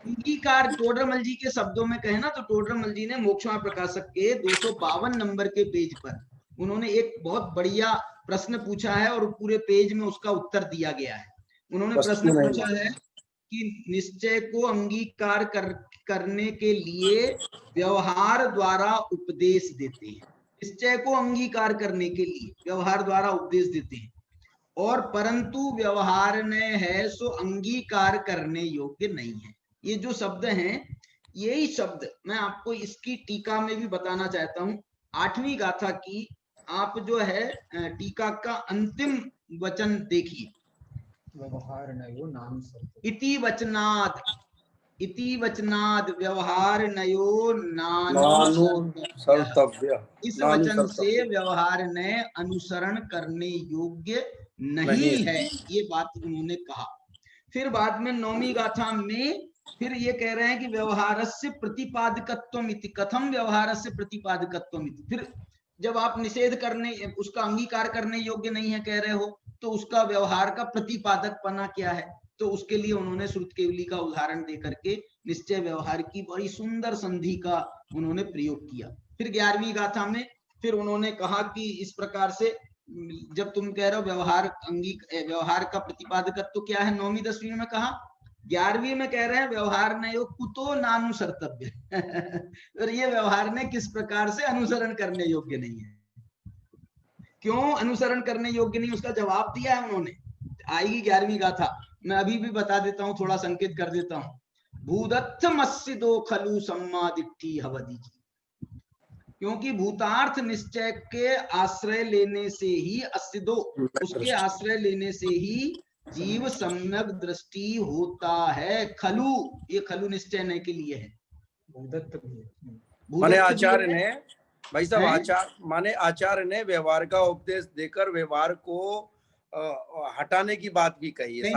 अंगीकार, टोडरमल जी के शब्दों में कहे ना, तो टोडरमल जी ने मोक्षमार्ग प्रकाशक के 252 नंबर के पेज पर उन्होंने एक बहुत बढ़िया प्रश्न पूछा है और पूरे पेज में उसका उत्तर दिया गया है। उन्होंने प्रश्न पूछा है कि निश्चय को अंगीकार करने के लिए व्यवहार द्वारा उपदेश देते हैं। निश्चय को अंगीकार करने के लिए व्यवहार द्वारा उपदेश देते हैं, और परंतु व्यवहार ने है सो अंगीकार करने योग्य नहीं है। ये जो शब्द हैं, यही शब्द मैं आपको इसकी टीका में भी बताना चाहता हूँ। 8वीं गाथा की आप जो है टीका का अंतिम वचन देखिए। व्यवहार नयो नाम इति वचनाद, इति वचनाद व्यवहार नयो नानुसर्तव्य। इस वचन से व्यवहार ने अनुसरण करने योग्य नहीं है, ये बात उन्होंने कहा। फिर बाद में 9वीं गाथा में फिर ये कह रहे हैं कि व्यवहारस्य प्रतिपादकत्वम इति, कथम व्यवहारस्य प्रतिपादकत्वम इति। फिर जब आप निषेध करने, उसका अंगीकार करने योग्य नहीं है कह रहे हो, तो उसका व्यवहार का प्रतिपादक पना क्या है? तो उसके लिए उन्होंने श्रुतकेवली का उदाहरण देकर के निश्चय व्यवहार की बड़ी सुंदर संधि का उन्होंने प्रयोग किया। फिर 11वीं गाथा में फिर उन्होंने कहा कि इस प्रकार से जब तुम कह रहे हो व्यवहार का प्रतिपादकत्व क्या है, 9वीं 10वीं में कहा, 11वीं में कह रहे हैं व्यवहार ने कुतो नानुसर्तव्य और ये व्यवहार ने किस प्रकार से अनुसरण करने योग्य नहीं है। क्यों अनुसरण करने योग्य नहीं, उसका जवाब दिया है उन्होंने। आएगी 11वीं गाथा, मैं अभी भी बता देता हूँ, थोड़ा संकेत कर देता हूँ। भूदत्थमस्सिदो खलु सम्मादिट्ठी हवदि, क्योंकि भूतार्थ निश्चय के आश्रय लेने से ही अस्सिदो, उसके आश्रय लेने से ही जीव सम्यक दृष्टि होता है। खलु, ये खलु निश्चय ने के लिए है। माने आचार्य ने, भाई साहब, आचार्य माने आचार्य ने व्यवहार का उपदेश देकर व्यवहार को हटाने की बात भी कही है।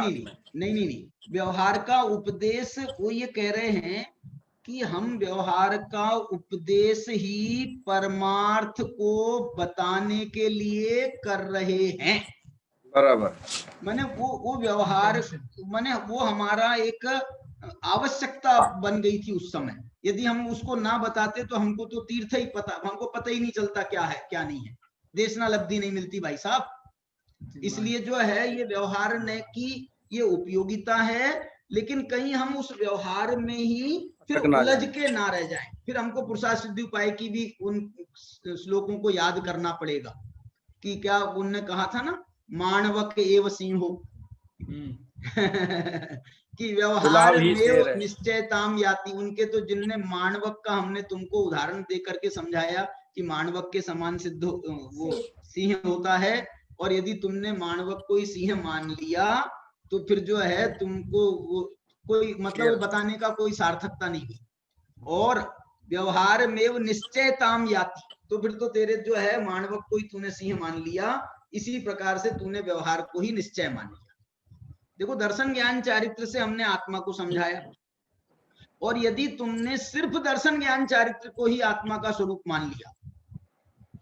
नहीं, व्यवहार का उपदेश वो ये कह रहे हैं कि हम व्यवहार का उपदेश ही परमार्थ को बताने के लिए कर रहे हैं। बराबर। माने वो व्यवहार, माने वो हमारा एक आवश्यकता बन गई थी उस समय। यदि हम उसको ना बताते तो हमको तो तीर्थ ही पता, हमको पता ही नहीं चलता क्या है क्या नहीं है, देशना लब्धि नहीं मिलती भाई साहब। इसलिए जो है ये व्यवहार ने की ये उपयोगिता है, लेकिन कहीं हम उस व्यवहार में ही फिर उलझ के ना रह जाएं। फिर हमको पुरुषार्थ सिद्धि उपाय की भी उन श्लोकों को याद करना पड़ेगा कि क्या उनने कहा था ना, माणवक एव सिंहो कि व्यवहार में निश्चयताम याति। उनके तो जिनने माणवक का, हमने तुमको उदाहरण दे करके समझाया कि माणवक के समान सिद्ध वो सिंह होता है, और यदि तुमने माणवक को ही सिंह मान लिया तो फिर जो है तुमको वो कोई मतलब बताने का कोई सार्थकता नहीं हुई। और व्यवहार में वो निश्चयताम याति, तो फिर तो तेरे जो है माणवक को ही तूने सिंह मान लिया, इसी प्रकार से तूने व्यवहार को ही निश्चय मान लिया। देखो, दर्शन ज्ञान चारित्र से हमने आत्मा को समझाया, और यदि तुमने सिर्फ दर्शन ज्ञान चारित्र को ही आत्मा का स्वरूप मान लिया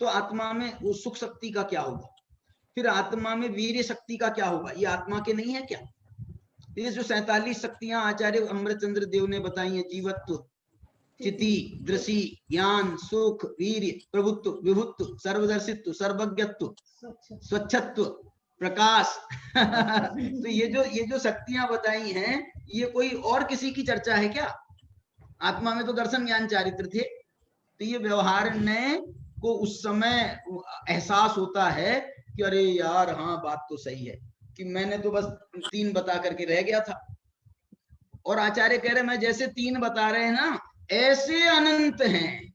तो आत्मा में वो सुख शक्ति का क्या होगा, फिर आत्मा में वीर्य शक्ति का क्या होगा? ये आत्मा के नहीं है क्या? ये जो 47 शक्तियां आचार्य अमृतचंद्र देव ने बताई है, जीवत्व, चिति, दृषि, ज्ञान, सुख, वीर्य, प्रभुत्व, विभुत्व, सर्वदर्शित्व, सर्वज्ञत्व, स्वच्छत्व, प्रकाश तो ये जो शक्तियां बताई हैं, ये कोई और किसी की चर्चा है क्या? आत्मा में तो दर्शन ज्ञान चारित्र थे। तो ये व्यवहार ने को उस समय एहसास होता है कि अरे यार हाँ, बात तो सही है, कि मैंने तो बस 3 बता करके रह गया था। और आचार्य कह रहे मैं जैसे 3 बता रहे हैं ना, ऐसे अनंत हैं,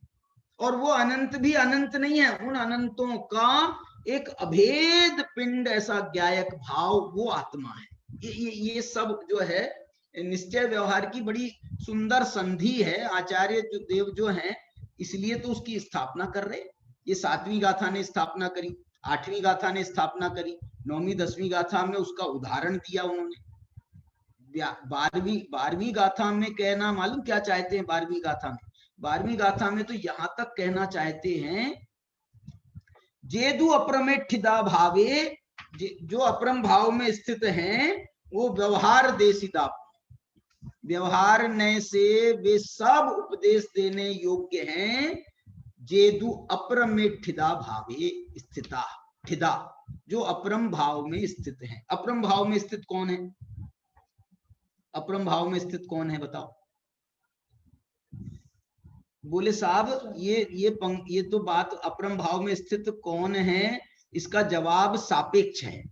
और वो अनंत भी अनंत नहीं है, उन अनंतों का एक अभेद पिंड, ऐसा ज्ञायक भाव, वो आत्मा है। ये सब जो है निश्चय व्यवहार की बड़ी सुंदर संधि है। आचार्य जो देव जो हैं, इसलिए तो उसकी स्थापना कर रहे। ये 7वीं गाथा ने स्थापना करी, 8वीं गाथा ने स्थापना करी, 9वीं 10वीं गाथा में उसका उदाहरण दिया उन्होंने। 12वीं गाथा में कहना मालूम क्या चाहते हैं? 12वीं गाथा में 12वीं गाथा में तो यहां तक कहना चाहते हैं, जेदु अप्रमेठिदा भावे, जो अपरम भाव में स्थित हैं वो व्यवहार देशिदा, व्यवहार नय से वे सब उपदेश देने योग्य हैं। जेदु अप्रमेठिदा भावे स्थिता, ठिदा जो अपरम भाव में स्थित हैं। अपरम भाव में स्थित कौन है? अपरम भाव में स्थित कौन है बताओ? बोले साहब ये तो बात, अपरम भाव में स्थित कौन है, इसका जवाब सापेक्ष है।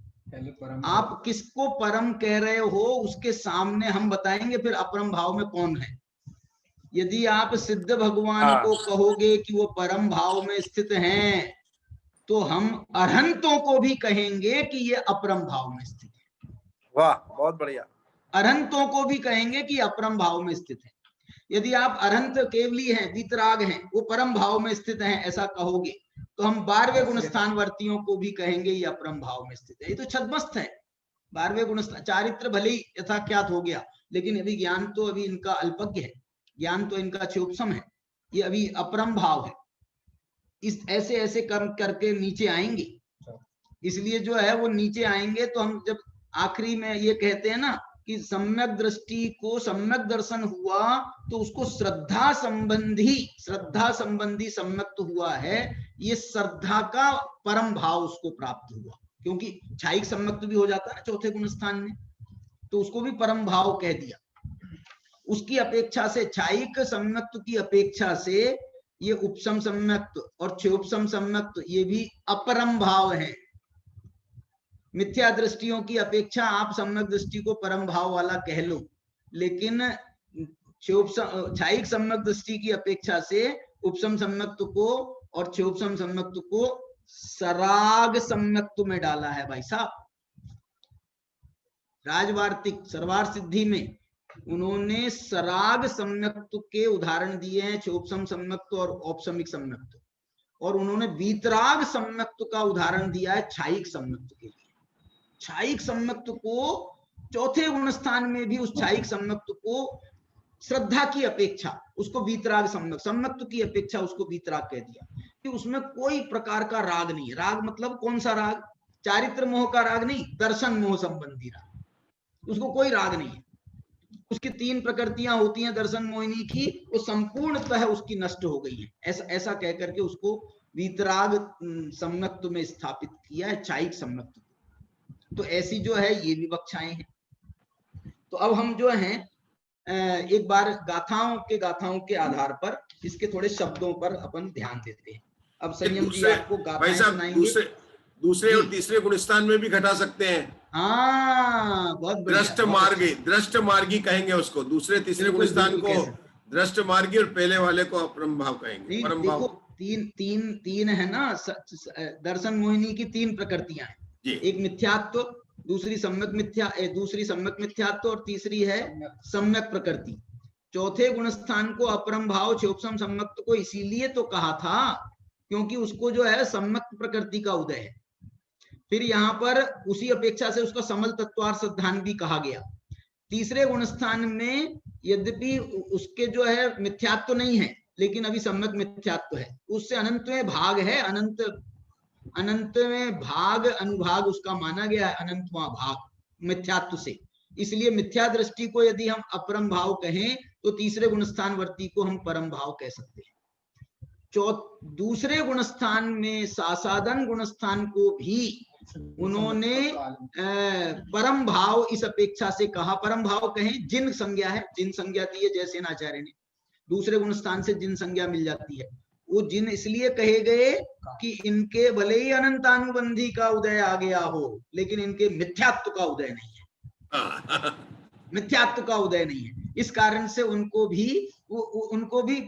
आप किसको परम कह रहे हो उसके सामने हम बताएंगे फिर अपरम भाव में कौन है। यदि आप सिद्ध भगवान को कहोगे कि वो परम भाव में स्थित हैं, तो हम अरहंतों को भी कहेंगे कि ये अपरम भाव में स्थित है। वाह, बहुत बढ़िया। अरहंतों को भी कहेंगे कि अपरम भाव में स्थित है। यदि आप अरहंत केवली हैं, वीतराग हैं, वो परम भाव में स्थित हैं, ऐसा कहोगे, तो हम 12वें गुणस्थान वर्तियों को भी कहेंगे ये अपरम भाव में स्थित है। ये तो छद्मस्त है। 12वें गुणस्थान चारित्र भले ही यथाख्यात हो गया, लेकिन अभी ज्ञान तो अभी इनका अल्पज्ञ है, ज्ञान तो इनका क्षोभसम है, ये अभी अपरम भाव है। इस ऐसे ऐसे कर्म करके नीचे आएंगे, इसलिए जो है वो नीचे आएंगे। तो हम जब आखिरी में ये कहते हैं ना कि सम्यक दृष्टि को सम्यक दर्शन हुआ, तो उसको श्रद्धा संबंधी सम्यक तो हुआ है, ये श्रद्धा का परम भाव उसको प्राप्त हुआ, क्योंकि छायिक सम्यक भी हो जाता है 4थे गुणस्थान में, तो उसको भी परम भाव कह दिया। उसकी अपेक्षा से, छायिक सम्यक्त की अपेक्षा से ये उपसम सम्यक्त और क्षोभसम सम्यक्त ये भी अपरम भाव है। मिथ्या दृष्टियों की अपेक्षा आप सम्यक दृष्टि को परम भाव वाला कह लो, लेकिन छायिक सम्यक दृष्टि की अपेक्षा से उपसम सम्यक्त को और क्षोभसम सम्यक्त को सराग सम्यक्त में डाला है भाई साहब। राजवार्तिक सर्वार सिद्धि में उन्होंने सराग सम्यक्त के उदाहरण दिए हैं, क्षोभसम सम्यक्त और औपसमिक सम्यक्त, और उन्होंने वीतराग सम्यक्त का उदाहरण दिया है छायिक सम्यक्त के लिए। छायिक सम्यक्त को 4थे गुणस्थान में भी उस छायिक सम्यक्त को श्रद्धा की अपेक्षा उसको वीतराग सम्यक्त की अपेक्षा उसको वीतराग कह दिया कि उसमें कोई प्रकार का राग नहीं है। राग मतलब कौन सा राग? चारित्र मोह का राग नहीं, दर्शन मोह संबंधी राग, उसको कोई राग नहीं है। उसकी 3 प्रकृतियां होती हैं दर्शन मोहिनी की, वो संपूर्णतः उसकी नष्ट हो गई है। ऐसा कह करके उसको वीतराग सम्यक्त में स्थापित किया है, छायिक सम्यक्त। तो ऐसी जो है ये विवक्षाएं हैं। तो अब हम जो हैं एक बार गाथाओं के आधार पर इसके थोड़े शब्दों पर अपन ध्यान देते हैं। अब संयम जी आपको गाथाएं सुनाएंगे। दूसरे और तीसरे गुणस्थान में भी घटा सकते हैं। हाँ, बहुत दृष्ट मार्गी कहेंगे उसको। दूसरे तीसरे गुणस्थान को दृष्ट मार्गी और पहले वाले को अपरम भाव कहेंगे। परम भाव तीन है ना, दर्शन मोहिनी की 3 प्रकृतियां हैं। एक मिथ्यात्व, दूसरी सम्यक मिथ्यात्व और तीसरी है सम्यक प्रकृति। 4थे गुणस्थान को अपरम भाव क्षोभसम सम्यक्त को इसीलिए तो कहा था क्योंकि उसको जो है सम्यक प्रकृति का उदय है। फिर यहाँ पर उसी अपेक्षा से उसका समल तत्वार सिद्धांत भी कहा गया। तीसरे गुणस्थान में यद्यपि उसके जो है मिथ्यात्व नहीं है, लेकिन अभी सम्यक मिथ्यात्व है, उससे अनंत में भाग है। अनंत में भाग अनुभाग उसका माना गया है, अनंतवां भाग मिथ्यात्व से। इसलिए मिथ्या दृष्टि को यदि हम अपरम भाव कहें तो तीसरे गुणस्थान वर्ती को हम परम भाव कह सकते हैं। दूसरे गुणस्थान में सासादन गुणस्थान को भी उन्होंने परम भाव इस अपेक्षा से कहा, परम भाव कहें जिन संज्ञा है, जिन संज्ञा दी है जयसेन आचार्य ने। दूसरे गुणस्थान से जिन संज्ञा मिल जाती है वो जिन इसलिए कहे गए कि इनके भले ही अनंतानुबंधी का उदय आ गया हो, लेकिन इनके मिथ्यात्व का उदय नहीं है, मिथ्यात्व का उदय नहीं है। इस कारण से उनको भी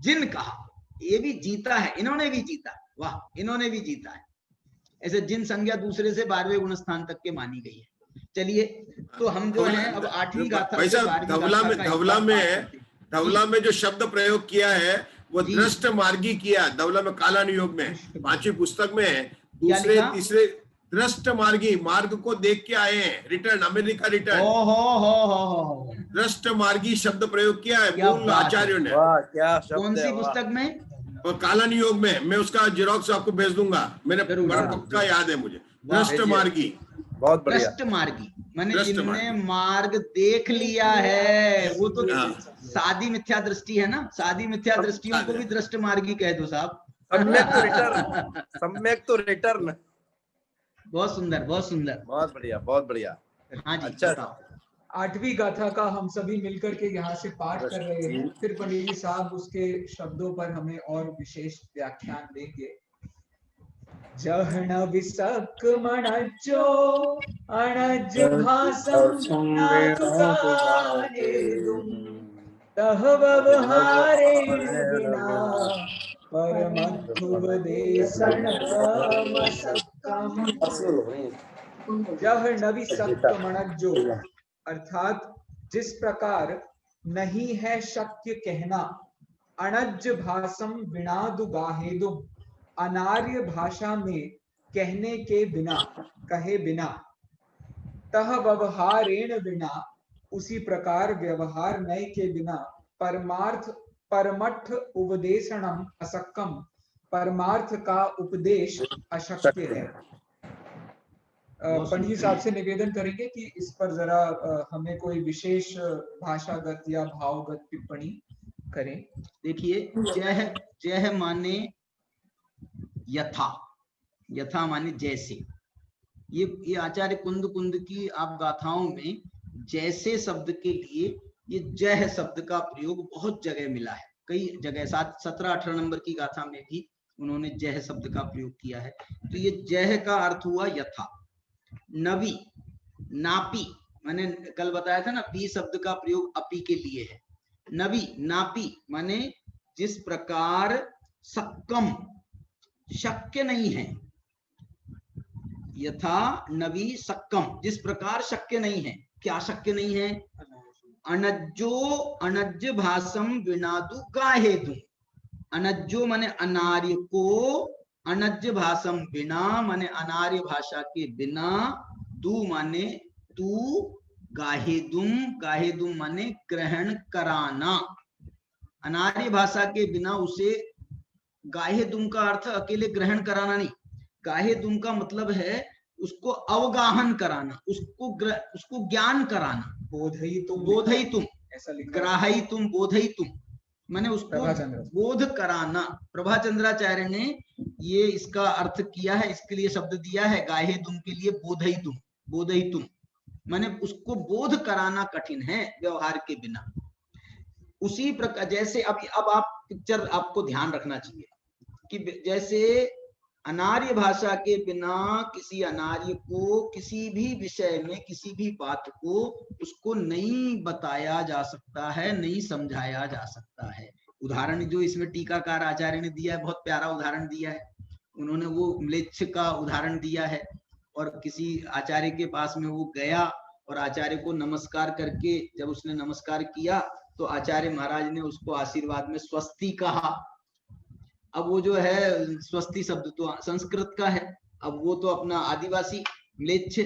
जिन कहा। ये भी जीता है, इन्होंने भी जीता, वाह, इन्होंने भी जीता है। ऐसे जिन संज्ञा दूसरे से 12वें गुण स्थान तक के मानी गई है। चलिए, तो हम जो है अब 8वीं गाथा से 12वीं गाथा धवला में जो शब्द प्रयोग किया है वो दृष्ट मार्गी किया। धवला में काला नियोग में 5वीं पुस्तक में है, दूसरे तीसरे दृष्ट मार्गी, मार्ग को देख के आए हैं, रिटर्न, अमेरिका रिटर्न, दृष्ट मार्गी शब्द प्रयोग किया है मूल आचार्यों ने। क्या शब्द, कौन सी पुस्तक में? और काला नियोग में। मैं उसका जिरोक्स आपको भेज दूंगा, मैंने बड़ा पक्का याद है मुझे। दृष्ट मार्गी, बहुत बढ़िया। दृष्ट मार्गी माने जिन्होंने मार्ग देख लिया है। वो तो सादी मिथ्या दृष्टि है ना, सादी मिथ्या दृष्टियों को भी दृष्ट मार्गी कह दो साहब। सम्यक तो रिटर्न। बहुत सुंदर, बहुत सुंदर, बहुत बढ़िया, बहुत बढ़िया। हाँ जी, अच्छा, 8वीं गाथा का हम सभी मिलकर के यहाँ से पाठ कर रहे हैं। फिर पंडित जी साहब उसके शब्दों पर हमें और विशेष व्याख्यान देंगे। जहन विसक मणज्जो अणज भासम तह व्यवहारेण बिना परमध्युपदेशन जहन विसक मणज्जो, अर्थात जिस प्रकार नहीं है शक्य कहना, अणज भासम विनादु गाहेदुम, अनार्य भाषा में कहने के बिना, कहे बिना, तह व्यवहारेण बिना, उसी प्रकार व्यवहार नय के बिना, परमठ उपदेशनम असक्कम, परमार्थ का उपदेश अशक्य है। पंडित साहब से निवेदन करेंगे कि इस पर जरा हमें कोई विशेष भाषागत या भावगत टिप्पणी करें। देखिए, जह माने यथा, यथा माने जैसे। ये आचार्य कुंद की आप गाथाओं में जैसे शब्द के लिए ये जह शब्द का प्रयोग बहुत जगह मिला है। कई जगह 17-18 नंबर की गाथा में भी उन्होंने जह शब्द का प्रयोग किया है। तो ये जह का अर्थ हुआ यथा। नवी, नापी, मैंने कल बताया था ना, पी शब्द का प्रयोग अपी के लिए है। नवी, नापी माने जिस प्रकार सक्कम, शक्य नहीं है। यथा नवी सक्कम, जिस प्रकार शक्य नहीं है। क्या शक्य नहीं है? अनज्जो अनज्ज भाषम विनादु गाहेदु। अनज्जो माने अनार्य को, अनज्ज भाषम बिना माने अनार्य भाषा के बिना, दु माने तू, गाहेदुम, गाहेदुम माने ग्रहण कराना। अनार्य भाषा के बिना उसे, गाहेदुम का अर्थ अकेले ग्रहण कराना नहीं, गाहेदुम का मतलब है उसको अवगाहन कराना, उसको ज्ञान कराना। बोधयितुम, ऐसा लिखा, ग्राहयितुम, बोधयितुम माने उसको बोध कराना। प्रभाचंद्राचार्य ने ये इसका अर्थ किया है, इसके लिए शब्द दिया है गाहेदुम के लिए बोधयितुम, बोधयितुम माने उसको बोध कराना कठिन है व्यवहार के बिना। उसी प्रकार जैसे अब आप पिक्चर आपको ध्यान रखना चाहिए कि जैसे अनार्य भाषा के बिना किसी अनार्य को किसी भी विषय में, किसी भी बात को उसको नहीं बताया जा सकता है, नहीं समझाया जा सकता है। उदाहरण जो इसमें टीकाकार आचार्य ने दिया है, बहुत प्यारा उदाहरण दिया है। उन्होंने वो म्लेच्छ का उदाहरण दिया है, और किसी आचार्य के पास में वो गया और आचार्य को नमस्कार करके जब उसने नमस्कार किया तो आचार्य महाराज ने उसको आशीर्वाद में स्वस्ति कहा। अब वो जो है स्वस्ति शब्द तो संस्कृत का है, अब वो तो अपना आदिवासी म्लेच्छ,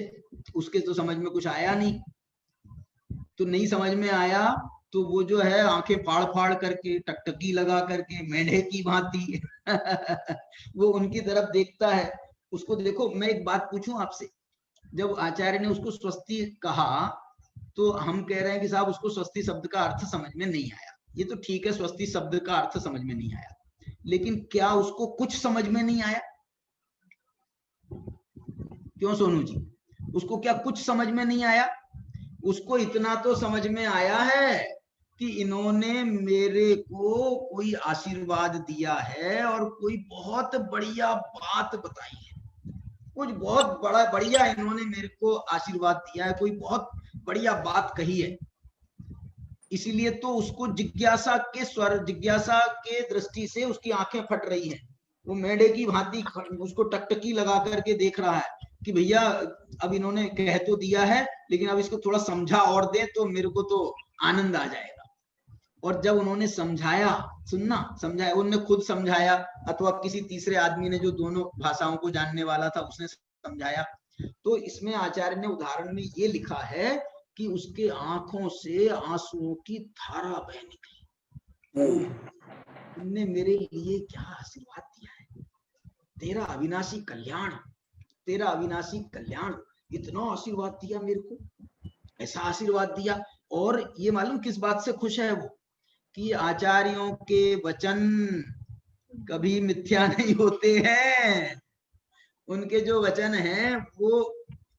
उसके तो समझ में कुछ आया नहीं। तो नहीं समझ में आया तो वो जो है आंखें फाड़ फाड़ करके, टकटकी लगा करके, मेंढे की भांति वो उनकी तरफ देखता है। उसको देखो, मैं एक बात पूछूं आपसे, जब आचार्य ने उसको स्वस्ति कहा तो हम कह रहे हैं कि साहब उसको स्वस्ति शब्द का अर्थ समझ में नहीं आया। ये तो ठीक है, स्वस्ति शब्द का अर्थ समझ में नहीं आया, लेकिन क्या उसको कुछ समझ में नहीं आया? क्यों सोनू जी, उसको क्या कुछ समझ में नहीं आया? उसको इतना तो समझ में आया है कि इन्होंने मेरे को कोई आशीर्वाद दिया है और कोई बहुत बढ़िया बात बताई है, कुछ बहुत बढ़िया इन्होंने मेरे को आशीर्वाद दिया है, कोई बहुत बढ़िया बात कही है। इसीलिए तो उसको जिज्ञासा के दृष्टि से उसकी आंखें फट रही हैं। वो मेढे की भांति उसको टकटकी लगा करके देख रहा है कि भैया अब इन्होंने कह तो दिया है, लेकिन अब इसको थोड़ा समझा और दे तो मेरे को तो आनंद आ जाएगा। और जब उन्होंने समझाया, उन्होंने खुद समझाया अथवा किसी तीसरे आदमी ने जो दोनों भाषाओं को जानने वाला था उसने समझाया, तो इसमें आचार्य ने उदाहरण में ये लिखा है कि उसके आंखों से आंसुओं की धारा बह निकली। तुमने मेरे लिए क्या आशीर्वाद दिया है, तेरा अविनाशी कल्याण, इतना आशीर्वाद दिया मेरे को, ऐसा आशीर्वाद दिया। और ये मालूम किस बात से खुश है वो, कि आचार्यों के वचन कभी मिथ्या नहीं होते हैं, उनके जो वचन हैं वो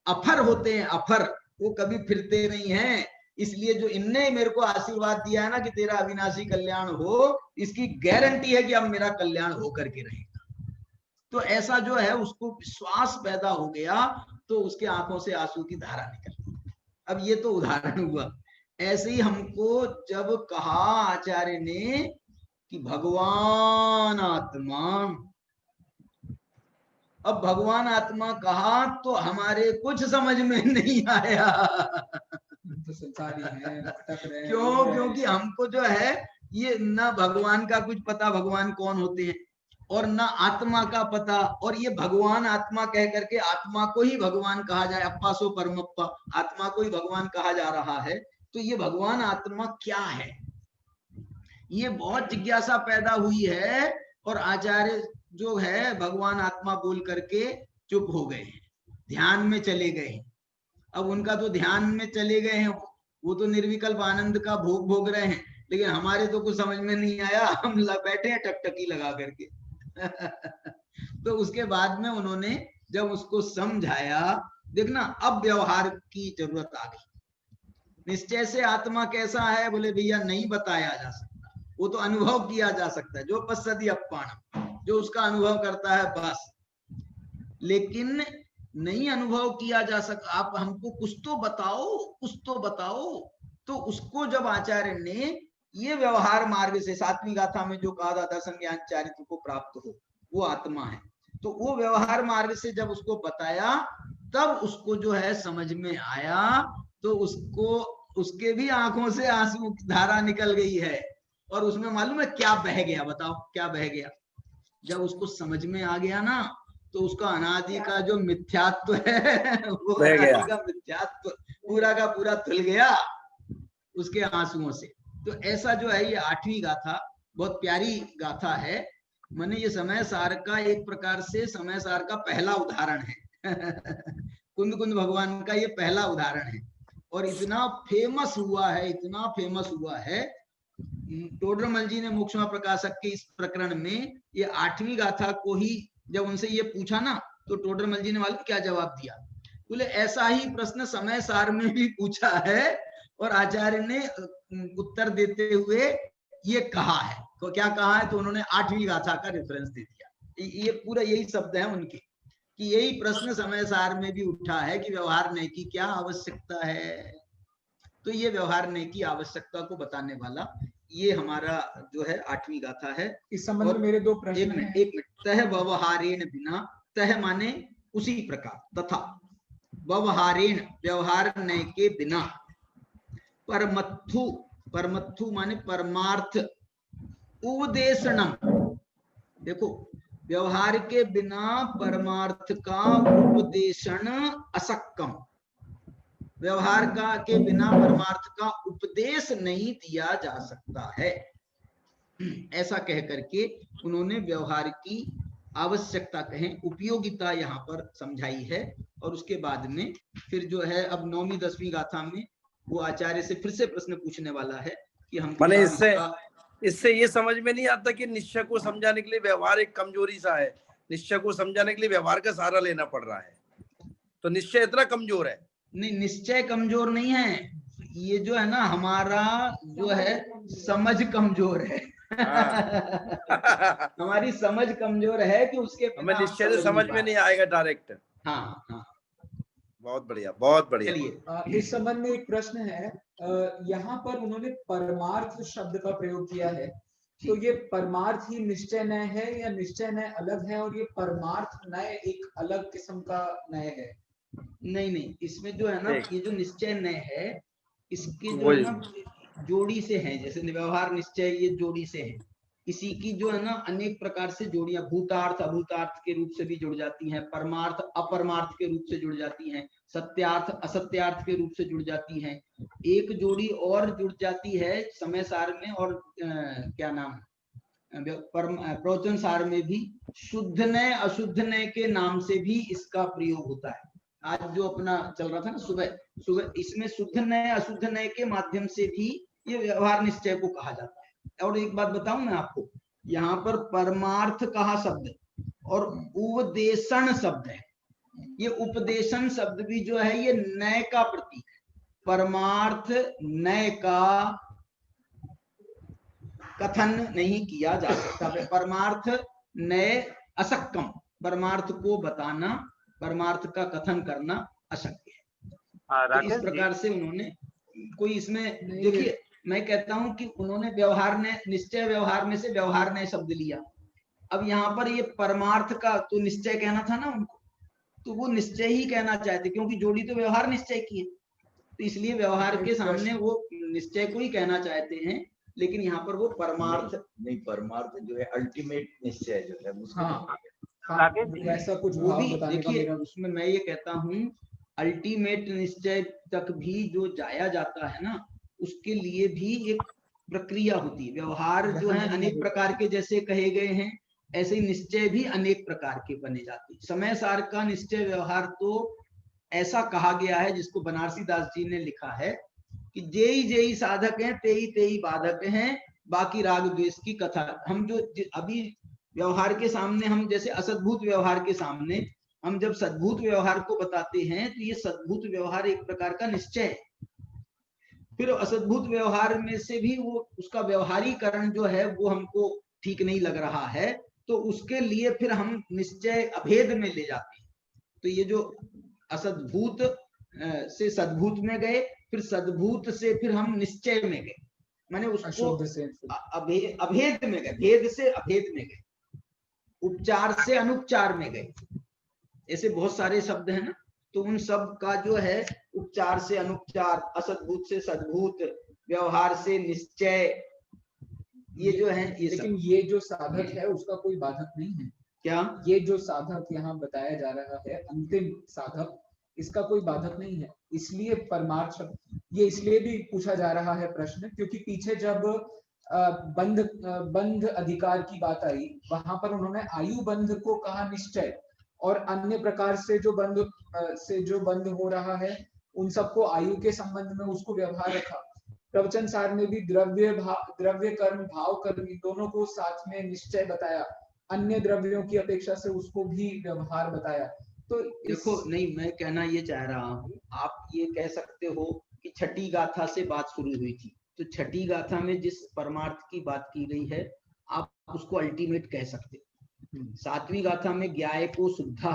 अफर होते हैं, अफर, वो कभी फिरते नहीं हैं। इसलिए जो इनने मेरे को आशीर्वाद दिया है ना कि तेरा अविनाशी कल्याण हो, इसकी गारंटी है कि अब मेरा कल्याण होकर के रहेगा। तो ऐसा जो है उसको विश्वास पैदा हो गया, तो उसके आंखों से आंसू की धारा निकल। अब ये तो उदाहरण हुआ। ऐसे ही हमको जब कहा आचार्य ने कि भगवान आत्मा, अब भगवान आत्मा कहा तो हमारे कुछ समझ में नहीं आया। तो संसारी हैं, भटक रहे हैं। क्योंकि हमको जो है ये ना भगवान का कुछ पता, भगवान कौन होते हैं, और ना आत्मा का पता। और ये भगवान आत्मा कह करके आत्मा को ही भगवान कहा जाए, अप्पा सो परमप्पा, आत्मा को ही भगवान कहा जा रहा है। तो ये भगवान आत्मा क्या है, ये बहुत जिज्ञासा पैदा हुई है। और आचार्य जो है भगवान आत्मा बोल करके चुप हो गए, ध्यान में चले गए। अब उनका तो ध्यान में चले गए हैं, वो तो निर्विकल्प आनंद का भोग भोग रहे हैं, लेकिन हमारे तो कुछ समझ में नहीं आया, हम बैठे हैं टकटकी लगा करके। तो उसके बाद में उन्होंने जब उसको समझाया, देखना अब व्यवहार की जरूरत आ गई। निश्चय से आत्मा कैसा है, बोले भैया नहीं बताया जा सकता, वो तो अनुभव किया जा सकता है, जो पश्यति अप्पाणम, जो उसका अनुभव करता है बस, लेकिन नहीं अनुभव किया जा सकता। आप हमको कुछ तो बताओ। तो उसको जब आचार्य ने ये व्यवहार मार्ग से 7वीं गाथा में जो कहा था दर्शन ज्ञान चारित्र को प्राप्त हो, वो आत्मा है, तो वो व्यवहार मार्ग से जब उसको बताया, तब उसको जो है समझ में आया। तो उसको उसके भी आंखों से आंसू की धारा निकल गई है। और उसमें मालूम है क्या बह गया, बताओ क्या बह गया। जब उसको समझ में आ गया ना, तो उसका अनादि का जो मिथ्यात्व है, वो अनादि का मिथ्यात्व पूरा का पूरा धुल गया उसके आंसुओं से। तो ऐसा जो है ये 8वीं गाथा बहुत प्यारी गाथा है। माने ये समय सार का एक प्रकार से समय सार का पहला उदाहरण है। कुंद कुंद भगवान का ये पहला उदाहरण है, और इतना फेमस हुआ है। टोडरमल जी ने मोक्षमा प्रकाशक के इस प्रकरण में ये 8वीं गाथा को ही जब उनसे ये पूछा ना, तो टोडरमल जी ने मालूम क्या जवाब दिया, बोले ऐसा ही प्रश्न समय सार में भी पूछा है, और आचार्य ने उत्तर देते हुए ये कहा है। तो क्या कहा है, तो उन्होंने 8वीं गाथा का रेफरेंस दे दिया। ये पूरा यही शब्द है उनके, कि यही प्रश्न समय सार में भी उठा है कि व्यवहार नय की क्या आवश्यकता है। तो ये व्यवहार नय की आवश्यकता को बताने वाला ये हमारा जो है 8वीं गाथा है। इस संबंध में मेरे 2 प्रश्न एक मिनट, तह व्यवहारेण बिना, तह माने उसी प्रकार, तथा व्यवहारेण व्यवहार नय के बिना, परमत्थु माने परमार्थ, उपदेशनम, देखो व्यवहार के बिना परमार्थ का उपदेशन असक्कम, व्यवहार का के बिना परमार्थ का उपदेश नहीं दिया जा सकता है। ऐसा कह करके उन्होंने व्यवहार की आवश्यकता कहें उपयोगिता यहाँ पर समझाई है। और उसके बाद में फिर जो है अब 9वीं 10वीं गाथा में वो आचार्य से फिर से प्रश्न पूछने वाला है कि हम माने इससे ये समझ में नहीं आता कि निश्चय को समझाने के लिए व्यवहार एक कमजोरी सा है, निश्चय को समझाने के लिए व्यवहार का सहारा लेना पड़ रहा है, तो निश्चय इतना कमजोर है। नहीं, निश्चय कमजोर नहीं है, ये जो है ना हमारा जो है समझ कमजोर है। हमारी समझ कमजोर है कि उसके हमें निश्चय से समझ में नहीं आएगा डायरेक्ट। हाँ हाँ, बहुत बढ़िया, बहुत बढ़िया। चलिए इस संबंध में एक प्रश्न है। यहाँ पर उन्होंने परमार्थ शब्द का प्रयोग किया है, तो ये परमार्थ ही निश्चय नय है या निश्चय नय अलग है, और ये परमार्थ नय एक अलग किस्म का नय है? नहीं, इसमें जो है ना ये जो निश्चय नय है इसके जो वही। है ना जोड़ी से है, जैसे व्यवहार निश्चय ये जोड़ी से है, इसी की जो है ना अनेक प्रकार से जोड़ियां भूतार्थ अभूतार्थ के रूप से भी जुड़ जाती हैं, परमार्थ अपरमार्थ के रूप से जुड़ जाती हैं, सत्यार्थ असत्यार्थ के रूप से जुड़ जाती हैं। एक जोड़ी और जुड़ जाती है समय सार में, और क्या नाम प्रवचन सार में भी शुद्ध नय अशुद्ध नय के नाम से भी इसका प्रयोग होता है। आज जो अपना चल रहा था ना सुबह, इसमें शुद्ध नय अशुद्ध नय के माध्यम से भी ये व्यवहार निश्चय को कहा जाता है। और एक बात बताऊं मैं आपको, यहाँ पर परमार्थ कहा शब्द और उपदेशन शब्द है। ये उपदेशन शब्द भी जो है ये नय का प्रतीक है। परमार्थ नय का कथन नहीं किया जा सकता। परमार्थ नय अशक्कम, परमार्थ को बताना, परमार्थ का कथन करना अशक्य है। तो इस प्रकार से उन्होंने कोई इसमें देखिए, मैं कहता हूं कि उन्होंने व्यवहार ने निश्चय व्यवहार में से व्यवहार ने शब्द लिया। अब यहाँ पर ये परमार्थ का तो निश्चय कहना था ना उनको, तो वो निश्चय ही कहना चाहते, क्योंकि जोड़ी तो व्यवहार निश्चय की है, तो इसलिए व्यवहार के सामने वो निश्चय को ही कहना चाहते हैं। लेकिन यहाँ पर वो परमार्थ नहीं, परमार्थ जो है अल्टीमेट निश्चय जो है उसको वैसा कुछ वो भी बताने का देखिए, मेरा उसमें मैं ये कहता हूँ अल्टीमेट निश्चय तक भी जो जाया जाता है ना, उसके लिए भी एक प्रक्रिया होती है। व्यवहार जो है अनेक प्रकार के जैसे कहे गए हैं, ऐसे ही निश्चय भी अनेक प्रकार के बने जाते हैं। समय सार का निश्चय व्यवहार तो ऐसा कहा गया है, जिसको बनारसी दास जी ने लिखा है कि जेई जेई साधक हैं तेई तेई बाधक हैं, बाकी राग द्वेष की कथा। हम जो अभी व्यवहार के सामने, हम जैसे असद्भूत व्यवहार के सामने हम जब सद्भूत व्यवहार को बताते हैं, तो ये सद्भूत व्यवहार एक प्रकार का निश्चय है। फिर असद्भूत व्यवहार में से भी वो उसका व्यवहारीकरण जो है वो हमको ठीक नहीं लग रहा है, तो उसके लिए फिर हम निश्चय अभेद में ले जाते हैं। तो ये जो असद्भूत से सद्भूत में गए, फिर सद्भूत से फिर हम निश्चय में गए, माने उसको अभेद में गए, भेद से अभेद में गए, उपचार से अनुपचार में गए। ऐसे बहुत सारे शब्द हैं ना, तो उन सब का जो है उपचार से अनुपचार, असद्भूत से सद्भूत, व्यवहार से निश्चय, ये जो है ये लेकिन ये जो साधक है उसका कोई बाधक नहीं है क्या? ये जो साधक यहाँ बताया जा रहा है, अंतिम साधक, इसका कोई बाधक नहीं है। इसलिए परमार्थ शब्द ये इसलिए भी पूछा जा रहा है प्रश्न, क्योंकि पीछे जब बंध अधिकार की बात आई, वहां पर उन्होंने आयु बंध को कहा निश्चय, और अन्य प्रकार से जो बंध हो रहा है उन सबको आयु के संबंध में उसको व्यवहार रखा। प्रवचन सार में भी द्रव्य कर्म भाव कर्म दोनों को साथ में निश्चय बताया, अन्य द्रव्यों की अपेक्षा से उसको भी व्यवहार बताया। तो देखो नहीं, मैं कहना ये चाह रहा हूँ, आप ये कह सकते हो कि छठी गाथा से बात शुरू हुई थी, तो छठी गाथा में जिस परमार्थ की बात की गई है आप उसको अल्टीमेट कह सकते हो। सातवीं गाथा में ज्ञाय को शुद्धा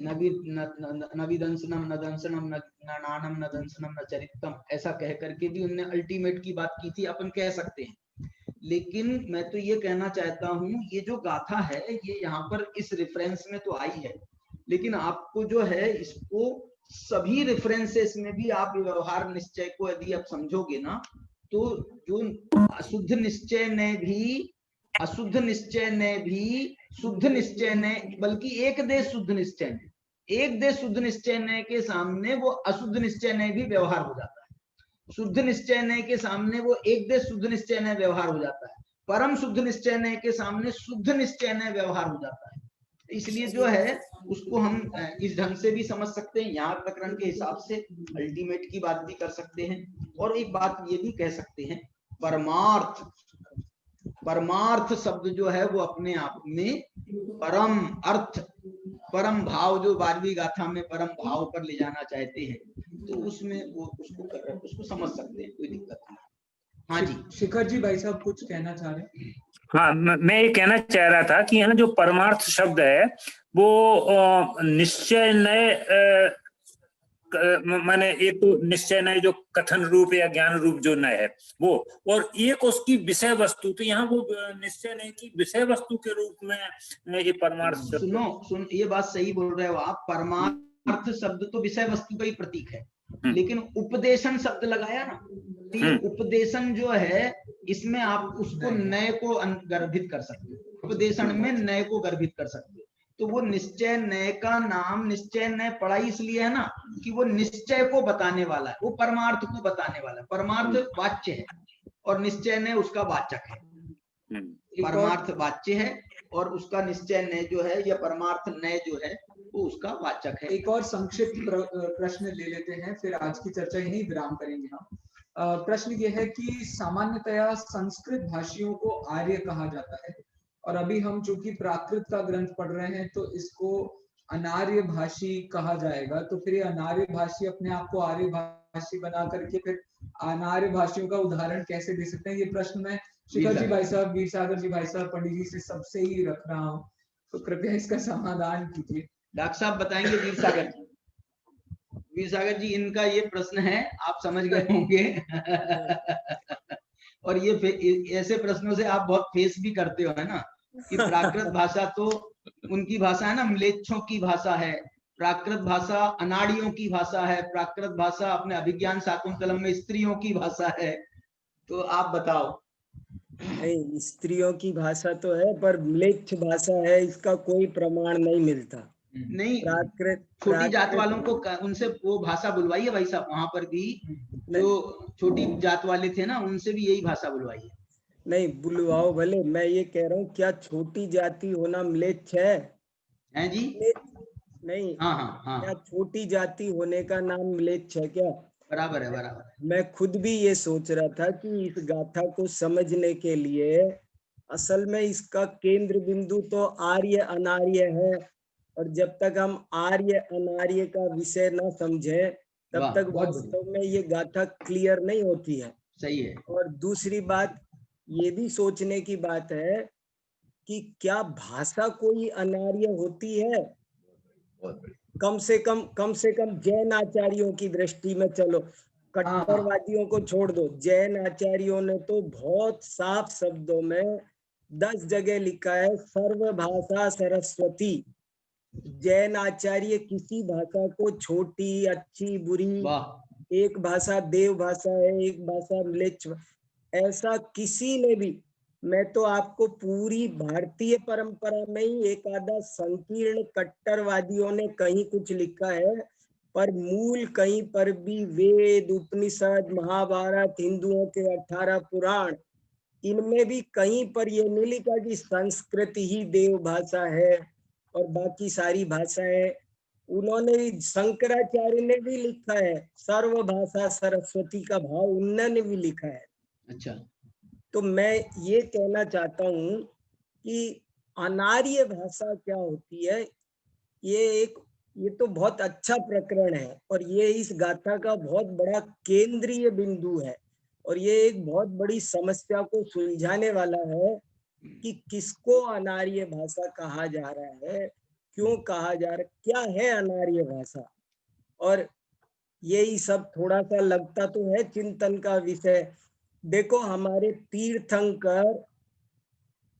नविदंसनम न दंसनम न नानम न दंसनम न चरितम, ऐसा कह करके भी उन्होंने अल्टीमेट की बात की थी, अपन कह सकते हैं। लेकिन मैं तो ये कहना चाहता हूँ, ये जो गाथा है ये यहाँ पर इस रेफरेंस में तो आई है, लेकिन आपको जो है इसको सभी रेफरेंसेस में भी आप व्यवहार निश्चय को यदि आप समझोगे ना, तो जो अशुद्ध निश्चय ने भी अशुद्ध निश्चय ने भी शुद्ध निश्चय ने, बल्कि एक देश शुद्ध निश्चय ने, एक देश शुद्ध निश्चय ने के सामने वो अशुद्ध निश्चय ने भी व्यवहार हो जाता है। शुद्ध निश्चय ने के सामने वो एक देश शुद्ध निश्चय ने व्यवहार हो जाता है, परम शुद्ध निश्चय ने के सामने शुद्ध निश्चय ने व्यवहार हो जाता है। इसलिए जो है उसको हम इस ढंग से भी समझ सकते हैं, यहाँ प्रकरण के हिसाब से अल्टीमेट की बात भी कर सकते हैं। और एक बात ये भी कह सकते हैं, परमार्थ शब्द जो है वो अपने आप में परम अर्थ, परम भाव, जो 12वीं गाथा में परम भाव पर ले जाना चाहते हैं, तो उसमें वो उसको समझ सकते हैं, कोई दिक्कत नहीं। हाँ जी, शिखर जी, भाई साहब कुछ कहना चाह रहे हैं? हाँ, मैं ये कहना चाह रहा था कि यहाँ जो परमार्थ शब्द है वो निश्चय नए माने एक तो निश्चय नए जो कथन रूप या ज्ञान रूप जो नए है वो, और एक उसकी विषय वस्तु, तो यहाँ वो निश्चय नए की विषय वस्तु के रूप में ये परमार्थ सुन ये बात सही बोल रहे हो आप। परमार्थ शब्द तो विषय वस्तु का ही प्रतीक है, लेकिन उपदेशन शब्द लगाया ना, तो ये उपदेशन जो है इसमें आप उसको नए को गर्भित कर सकते हो, उपदेशन में नए को गर्भित कर सकते हो। तो वो निश्चय नए का नाम निश्चय नए पढ़ा इसलिए है ना कि वो निश्चय को बताने वाला है, वो परमार्थ को बताने वाला है। परमार्थ वाच्य है और निश्चय नए उसका वाचक है। परमार्थ वाच्य है और उसका निश्चय नए जो है या परमार्थ नए जो है वो उसका वाचक है। एक और संक्षिप्त प्रश्न ले लेते हैं, फिर आज की चर्चा यहीं विराम करेंगे हम। प्रश्न ये है कि सामान्यतया संस्कृत भाषियों को आर्य कहा जाता है, और अभी हम चूंकि प्राकृत का ग्रंथ पढ़ रहे हैं तो इसको अनार्य भाषी कहा जाएगा। तो फिर ये अनार्य भाषी अपने आप को आर्य भाषी बना करके फिर अनार्य भाषियों का उदाहरण कैसे दे सकते हैं? ये प्रश्न मैं शिखर जी भाई साहब, वीर सागर जी भाई साहब, पंडित जी से सबसे ही रख रहा हूँ, तो कृपया इसका समाधान कीजिए। डॉक्टर साहब बताएंगे वीर सागर जी। वीर सागर जी, इनका ये प्रश्न है, आप समझ गए होंगे। और ये ऐसे प्रश्नों से आप बहुत फेस भी करते हो, है ना, कि प्राकृत भाषा तो उनकी भाषा है ना, म्लेच्छों की भाषा है, प्राकृत भाषा अनाड़ियों की भाषा है, प्राकृत भाषा अपने अभिज्ञान शाकुंतलम में स्त्रियों की भाषा है। तो आप बताओ। नहीं, स्त्रियों की भाषा तो है, पर म्लेच्छ भाषा है, इसका कोई प्रमाण नहीं मिलता। नहीं, छोटी जात वालों को उनसे वो भाषा बुलवाइए भाई साहब, वहां पर भी जो छोटी जात वाले थे ना उनसे भी यही भाषा बुलवाइए। नहीं बुलवाओ भले, मैं ये कह रहा हूँ क्या छोटी जाति होना म्लेच्छ है? हैं जी? नहीं। हाँ। क्या छोटी जाति होने का नाम म्लेच्छ है क्या? बराबर है, बराबर है। मैं खुद भी ये सोच रहा था कि इस गाथा को समझने के लिए असल में इसका केंद्र बिंदु तो आर्य अनार्य है, और जब तक हम आर्य अनार्य का विषय न समझे तब तक वास्तव में ये गाथा क्लियर नहीं होती है। सही है। और दूसरी बात ये भी सोचने की बात है कि क्या भाषा कोई अनार्य होती है? कम से कम जैन आचार्यों की दृष्टि में, चलो कट्टरवादियों को छोड़ दो, जैन आचार्यों ने तो बहुत साफ शब्दों में 10 जगह लिखा है सर्व भाषा सरस्वती। जैन आचार्य किसी भाषा को छोटी, अच्छी, बुरी, एक भाषा देव भाषा है, एक भाषा म्लेच्छ, ऐसा किसी ने भी, मैं तो आपको पूरी भारतीय परंपरा में ही एक आधा संकीर्ण कट्टरवादियों ने कहीं कुछ लिखा है, पर मूल कहीं पर भी वेद, उपनिषद, महाभारत, हिंदुओं के 18 पुराण, इनमें भी कहीं पर ये नहीं लिखा कि संस्कृत ही देव भाषा है और बाकी सारी भाषाएं। उन्होंने भी, शंकराचार्य ने भी लिखा है सर्व भाषा सरस्वती का भाव उन्होंने भी लिखा है। अच्छा, तो मैं ये कहना चाहता हूँ कि अनार्य भाषा क्या होती है, ये तो बहुत अच्छा प्रकरण है, और ये इस गाथा का बहुत बड़ा केंद्रीय बिंदु है, और ये एक बहुत बड़ी समस्या को सुलझाने वाला है कि किसको अनार्य भाषा कहा जा रहा है, क्यों कहा जा रहा है, क्या है अनार्य भाषा। और यही सब थोड़ा सा लगता तो है चिंतन का विषय। देखो, हमारे तीर्थंकर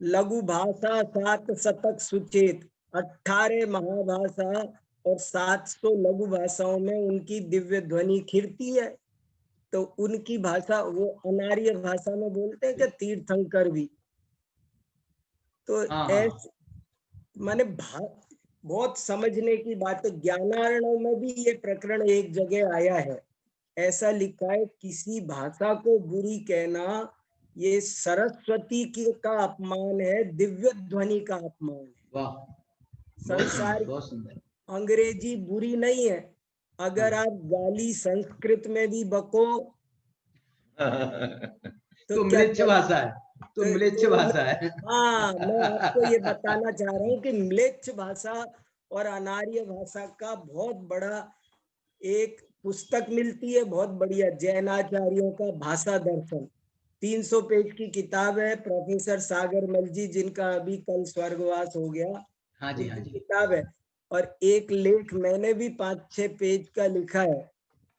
लघु भाषा 7 शतक सुचेत, 18 महाभाषा और 700 लघु भाषाओं में उनकी दिव्य ध्वनि खिरती है। तो उनकी भाषा वो अनार्य भाषा में बोलते हैं क्या तीर्थंकर भी? तो ऐसे माने बहुत समझने की बात है। ज्ञानार्णव में भी ये प्रकरण एक जगह आया है, ऐसा लिखा है किसी भाषा को बुरी कहना ये सरस्वती की का अपमान है, दिव्य ध्वनि का अपमान है। वाह, संसार अंग्रेजी बुरी नहीं है, अगर आप गाली संस्कृत में भी बको तो म्लेच्छ भाषा है, तो म्लेच्छ भाषा है। हाँ, मैं आपको ये बताना चाह रहा हूँ कि म्लेच्छ भाषा और अनार्य भाषा का बहुत बड़ा एक पुस्तक मिलती है बहुत बढ़िया, जैनाचार्यों का भाषा दर्शन, 300 पेज की किताब है, प्रोफेसर सागर मल जी जिनका अभी कल स्वर्गवास हो गया, हाँ जी, हाँ जी। किताब है। और एक लेख मैंने भी 5-6 पेज का लिखा है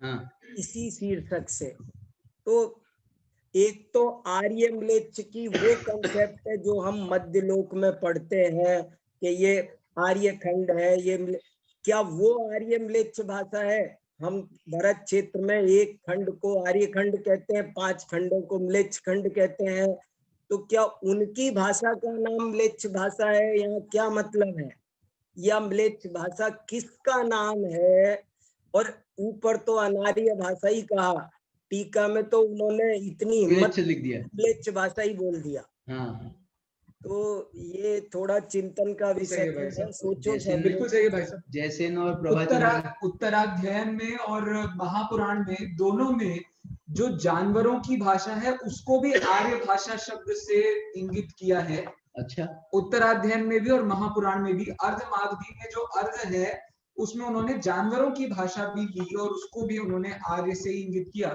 हाँ, इसी शीर्षक से। तो एक तो आर्य म्लेच्छ की वो कंसेप्ट है जो हम मध्य लोक में पढ़ते हैं कि ये आर्य खंड है, ये क्या वो आर्य म्लेच्छ भाषा है? हम भरत क्षेत्र में एक खंड को आर्य खंड कहते हैं, 5 खंडों को म्लेच्छ खंड कहते हैं। तो क्या उनकी भाषा का नाम म्लेच्छ भाषा है, या क्या मतलब है, या म्लेच्छ भाषा किसका नाम है? और ऊपर तो अनार्य भाषा ही कहा, टीका में तो उन्होंने इतनी हिम्मत म्लेच्छ लिख दिया। म्लेच्छ भाषा ही बोल दिया। हाँ, तो ये थोड़ा चिंतन का विषय सही है भाई साहब। है, सोचो जैसे सब। बिल्कुल सही है भाई साहब। जैसेन और प्रवचन उत्तराध्यायन में और महापुराण में दोनों में जो जानवरों की भाषा है उसको भी आर्य भाषा शब्द से इंगित किया है। अच्छा, उत्तराध्यायन में भी और महापुराण में भी अर्धमागधी में जो अर्ध है उसमें उन्होंने जानवरों की भाषा भी ली और उसको भी उन्होंने आर्य से इंगित किया।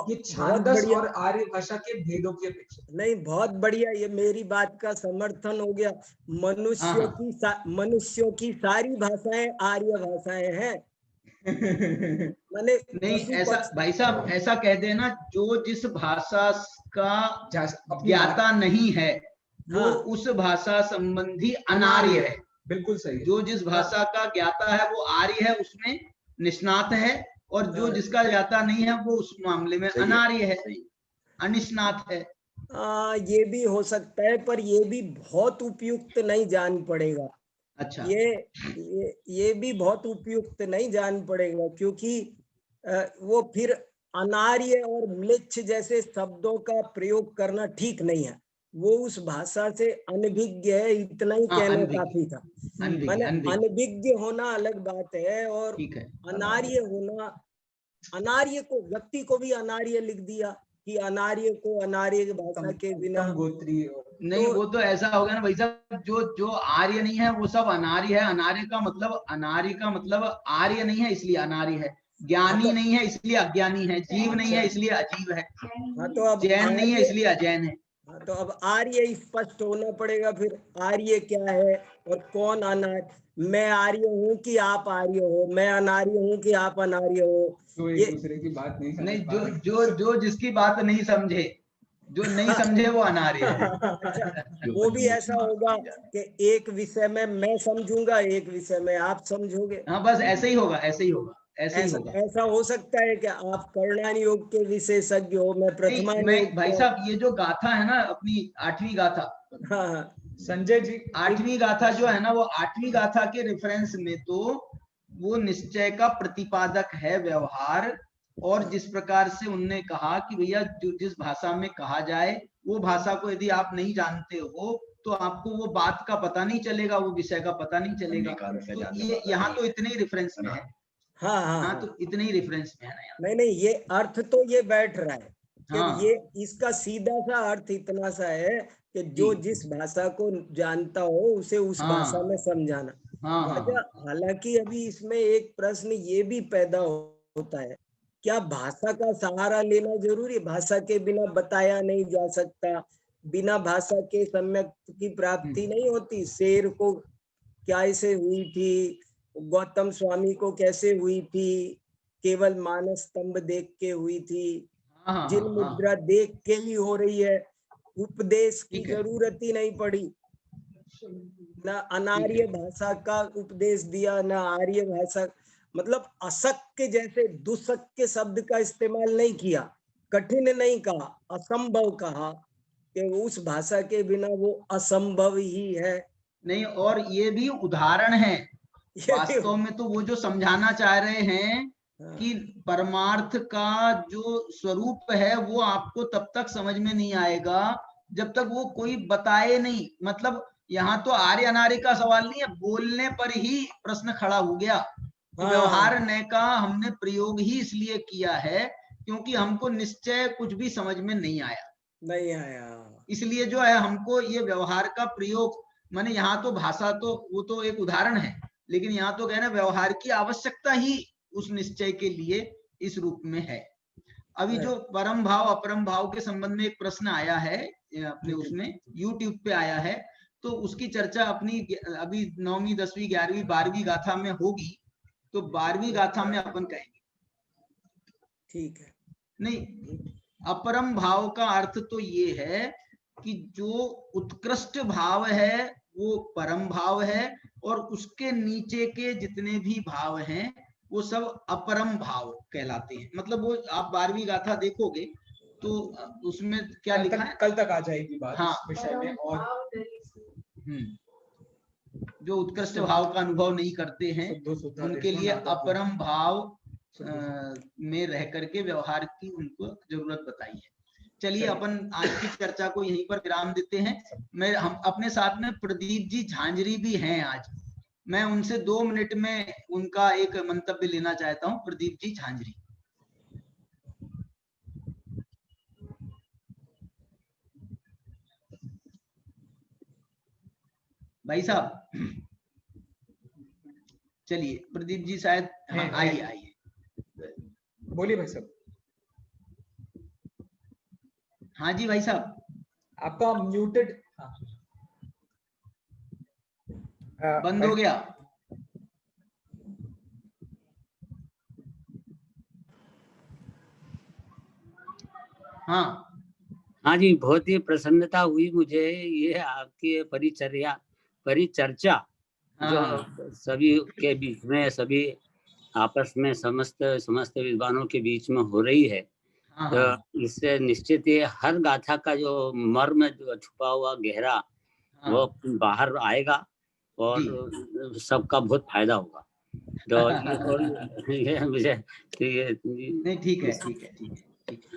ये छांदस बढ़िया। और आर्य भाषा के भेदों की अपेक्षा। नहीं, बहुत बढ़िया, ये मेरी बात का समर्थन हो गया। मनुष्यों की सारी भाषाएं आर्य भाषाएं हैं। मैंने नहीं ऐसा भाई साहब ऐसा कह देना, जो जिस भाषा का ज्ञाता नहीं है वो हाँ। उस भाषा संबंधी अनार्य है। बिल्कुल सही है। जो जिस भाषा का ज्ञाता है वो आर्य है, उसमें निष्णात है, और जो जिसका ज्ञाता नहीं है वो उस मामले में अनार्य है, अनिष्णात है। ये भी हो सकता है, पर ये भी बहुत उपयुक्त नहीं जान पड़ेगा। अच्छा, ये भी बहुत उपयुक्त नहीं जान पड़ेगा, क्योंकि वो फिर अनार्य और म्लेच्छ जैसे शब्दों का प्रयोग करना ठीक नहीं है। वो उस भाषा से अनभिज्ञ है, इतना ही कहना काफी था। माने अनभिज्ञ होना अलग बात है, और अनार्य होना, अनार्य को, व्यक्ति को भी अनार्य लिख दिया कि अनार्य को अनार्य भाषा के बिना गोत्री नहीं, वो तो ऐसा हो गया ना भाई साहब, जो आर्य नहीं है वो सब अनार्य है। अनार्य का मतलब आर्य नहीं है इसलिए अनार्य है, ज्ञानी नहीं है इसलिए अज्ञानी है, जीव नहीं है इसलिए अजीव है, तो अब जैन नहीं है इसलिए अजैन है। तो अब आर्य स्पष्ट होना पड़ेगा। फिर आर्य क्या है और कौन अनार्य? मैं आर्य हूँ कि आप आर्य हो, मैं अनार्य हूँ कि आप अनार्य हो, तो एक दूसरे की बात नहीं, जो जिसकी बात नहीं समझे, जो नहीं समझे वो अनार्य है। अच्छा, वो भी ऐसा होगा कि एक विषय में मैं समझूंगा, एक विषय में आप समझोगे। हाँ, बस ऐसे ही होगा, ऐसा हो सकता है कि आप कर्णान योग के विशेषज्ञ हो, मैं प्रथमा योग। भाई साहब ये जो गाथा है ना अपनी 8वीं गाथा, हाँ संजय जी, 8वीं गाथा जो है ना, वो 8वीं गाथा के रेफरेंस में तो वो निश्चय का प्रतिपादक है व्यवहार। और जिस प्रकार से उनने कहा कि भैया जो जिस भाषा में कहा जाए वो भाषा को यदि आप नहीं जानते हो तो आपको वो बात का पता नहीं चलेगा, वो विषय का पता नहीं चलेगा। तो ये यहाँ तो इतने ही रेफरेंस में है। हाँ, तो इतने ही रेफरेंस में है ना यार। नहीं, ये अर्थ तो ये बैठ रहा है कि हाँ। ये इसका सीधा सा अर्थ इतना सा है कि जो जिस भाषा को जानता हो उसे उस भाषा में समझाना। हालांकि अभी इसमें एक प्रश्न ये भी पैदा होता है, क्या भाषा का सहारा लेना जरूरी? भाषा के बिना बताया नहीं जा सकता, बिना भाषा के सम्यक की प्राप्ति नहीं होती। शेर को क्या ऐसे हुई थी, गौतम स्वामी को कैसे हुई थी? केवल मानस स्तंभ देख के हुई थी, जिन मुद्रा देख के ही हो रही है, उपदेश की जरूरत ही नहीं पड़ी। ना अनार्य भाषा का उपदेश दिया, ना आर्य भाषा, मतलब अशक्य जैसे दुशक्य शब्द का इस्तेमाल नहीं किया, कठिन नहीं कहा, असंभव कहा कि उस भाषा के बिना वो असंभव ही है। नहीं, और ये भी उदाहरण है वास्तव में। तो वो जो समझाना चाह रहे हैं कि परमार्थ का जो स्वरूप है वो आपको तब तक समझ में नहीं आएगा जब तक वो कोई बताए नहीं। मतलब यहाँ तो आर्य अनार्य का सवाल नहीं है, बोलने पर ही प्रश्न खड़ा हो गया। तो व्यवहार ने का हमने प्रयोग ही इसलिए किया है क्योंकि हमको निश्चय कुछ भी समझ में नहीं आया। इसलिए जो है हमको ये व्यवहार का प्रयोग, माने यहाँ तो भाषा तो वो तो एक उदाहरण है, लेकिन यहाँ तो कहना व्यवहार की आवश्यकता ही उस निश्चय के लिए इस रूप में है। अभी जो परम भाव अपरम भाव के संबंध में एक प्रश्न आया है अपने उसमें YouTube पे आया है, तो उसकी चर्चा अपनी अभी 9वीं 10वीं 11वीं 12वीं गाथा में होगी, तो 12वीं गाथा में अपन कहेंगे। ठीक है। नहीं, अपरम भाव का अर्थ तो ये है कि जो उत्कृष्ट भाव है वो परम भाव है, और उसके नीचे के जितने भी भाव हैं वो सब अपरम भाव कहलाते हैं। मतलब वो आप 12वीं गाथा देखोगे तो उसमें क्या लिखा है, कल तक आ जाएगी बात हाँ, इस विषय में। और जो उत्कृष्ट भाव का अनुभव नहीं करते हैं उनके लिए अपरम भाव में रह करके व्यवहार की उनको जरूरत बताई है। चलिए अपन आज की चर्चा को यहीं पर विराम देते हैं। हम अपने साथ में प्रदीप जी झांझरी भी हैं आज, मैं उनसे 2 मिनट में उनका एक मंतव्य लेना चाहता हूं। प्रदीप जी झांझरी। भाई साहब, चलिए प्रदीप जी शायद, हाँ, आइए बोलिए भाई साहब। हाँ जी भाई साहब, आपका म्यूटेड बंद हो गया। हाँ जी, बहुत ही प्रसन्नता हुई मुझे ये आपकी परिचर्चा जो सभी के बीच में, सभी आपस में समस्त विद्वानों के बीच में हो रही है। तो इससे निश्चित ये हर गाथा का जो मर्म जो छुपा हुआ गहरा वो बाहर आएगा और सबका बहुत फायदा होगा। तो ये मुझे नहीं, ठीक है।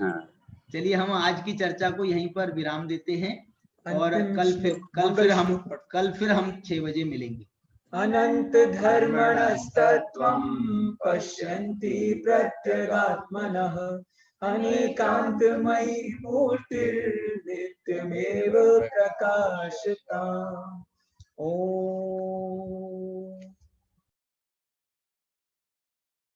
हाँ, चलिए हम आज की चर्चा को यहीं पर विराम देते हैं और कल फिर हम 6 बजे मिलेंगे। अनंत धर्मणस्तत्त्वं पश्यन्ति प्रत्यगात्मनः अनेकान्तमयी मूर्तिर्नित्यमेव प्रकाशता। ओम।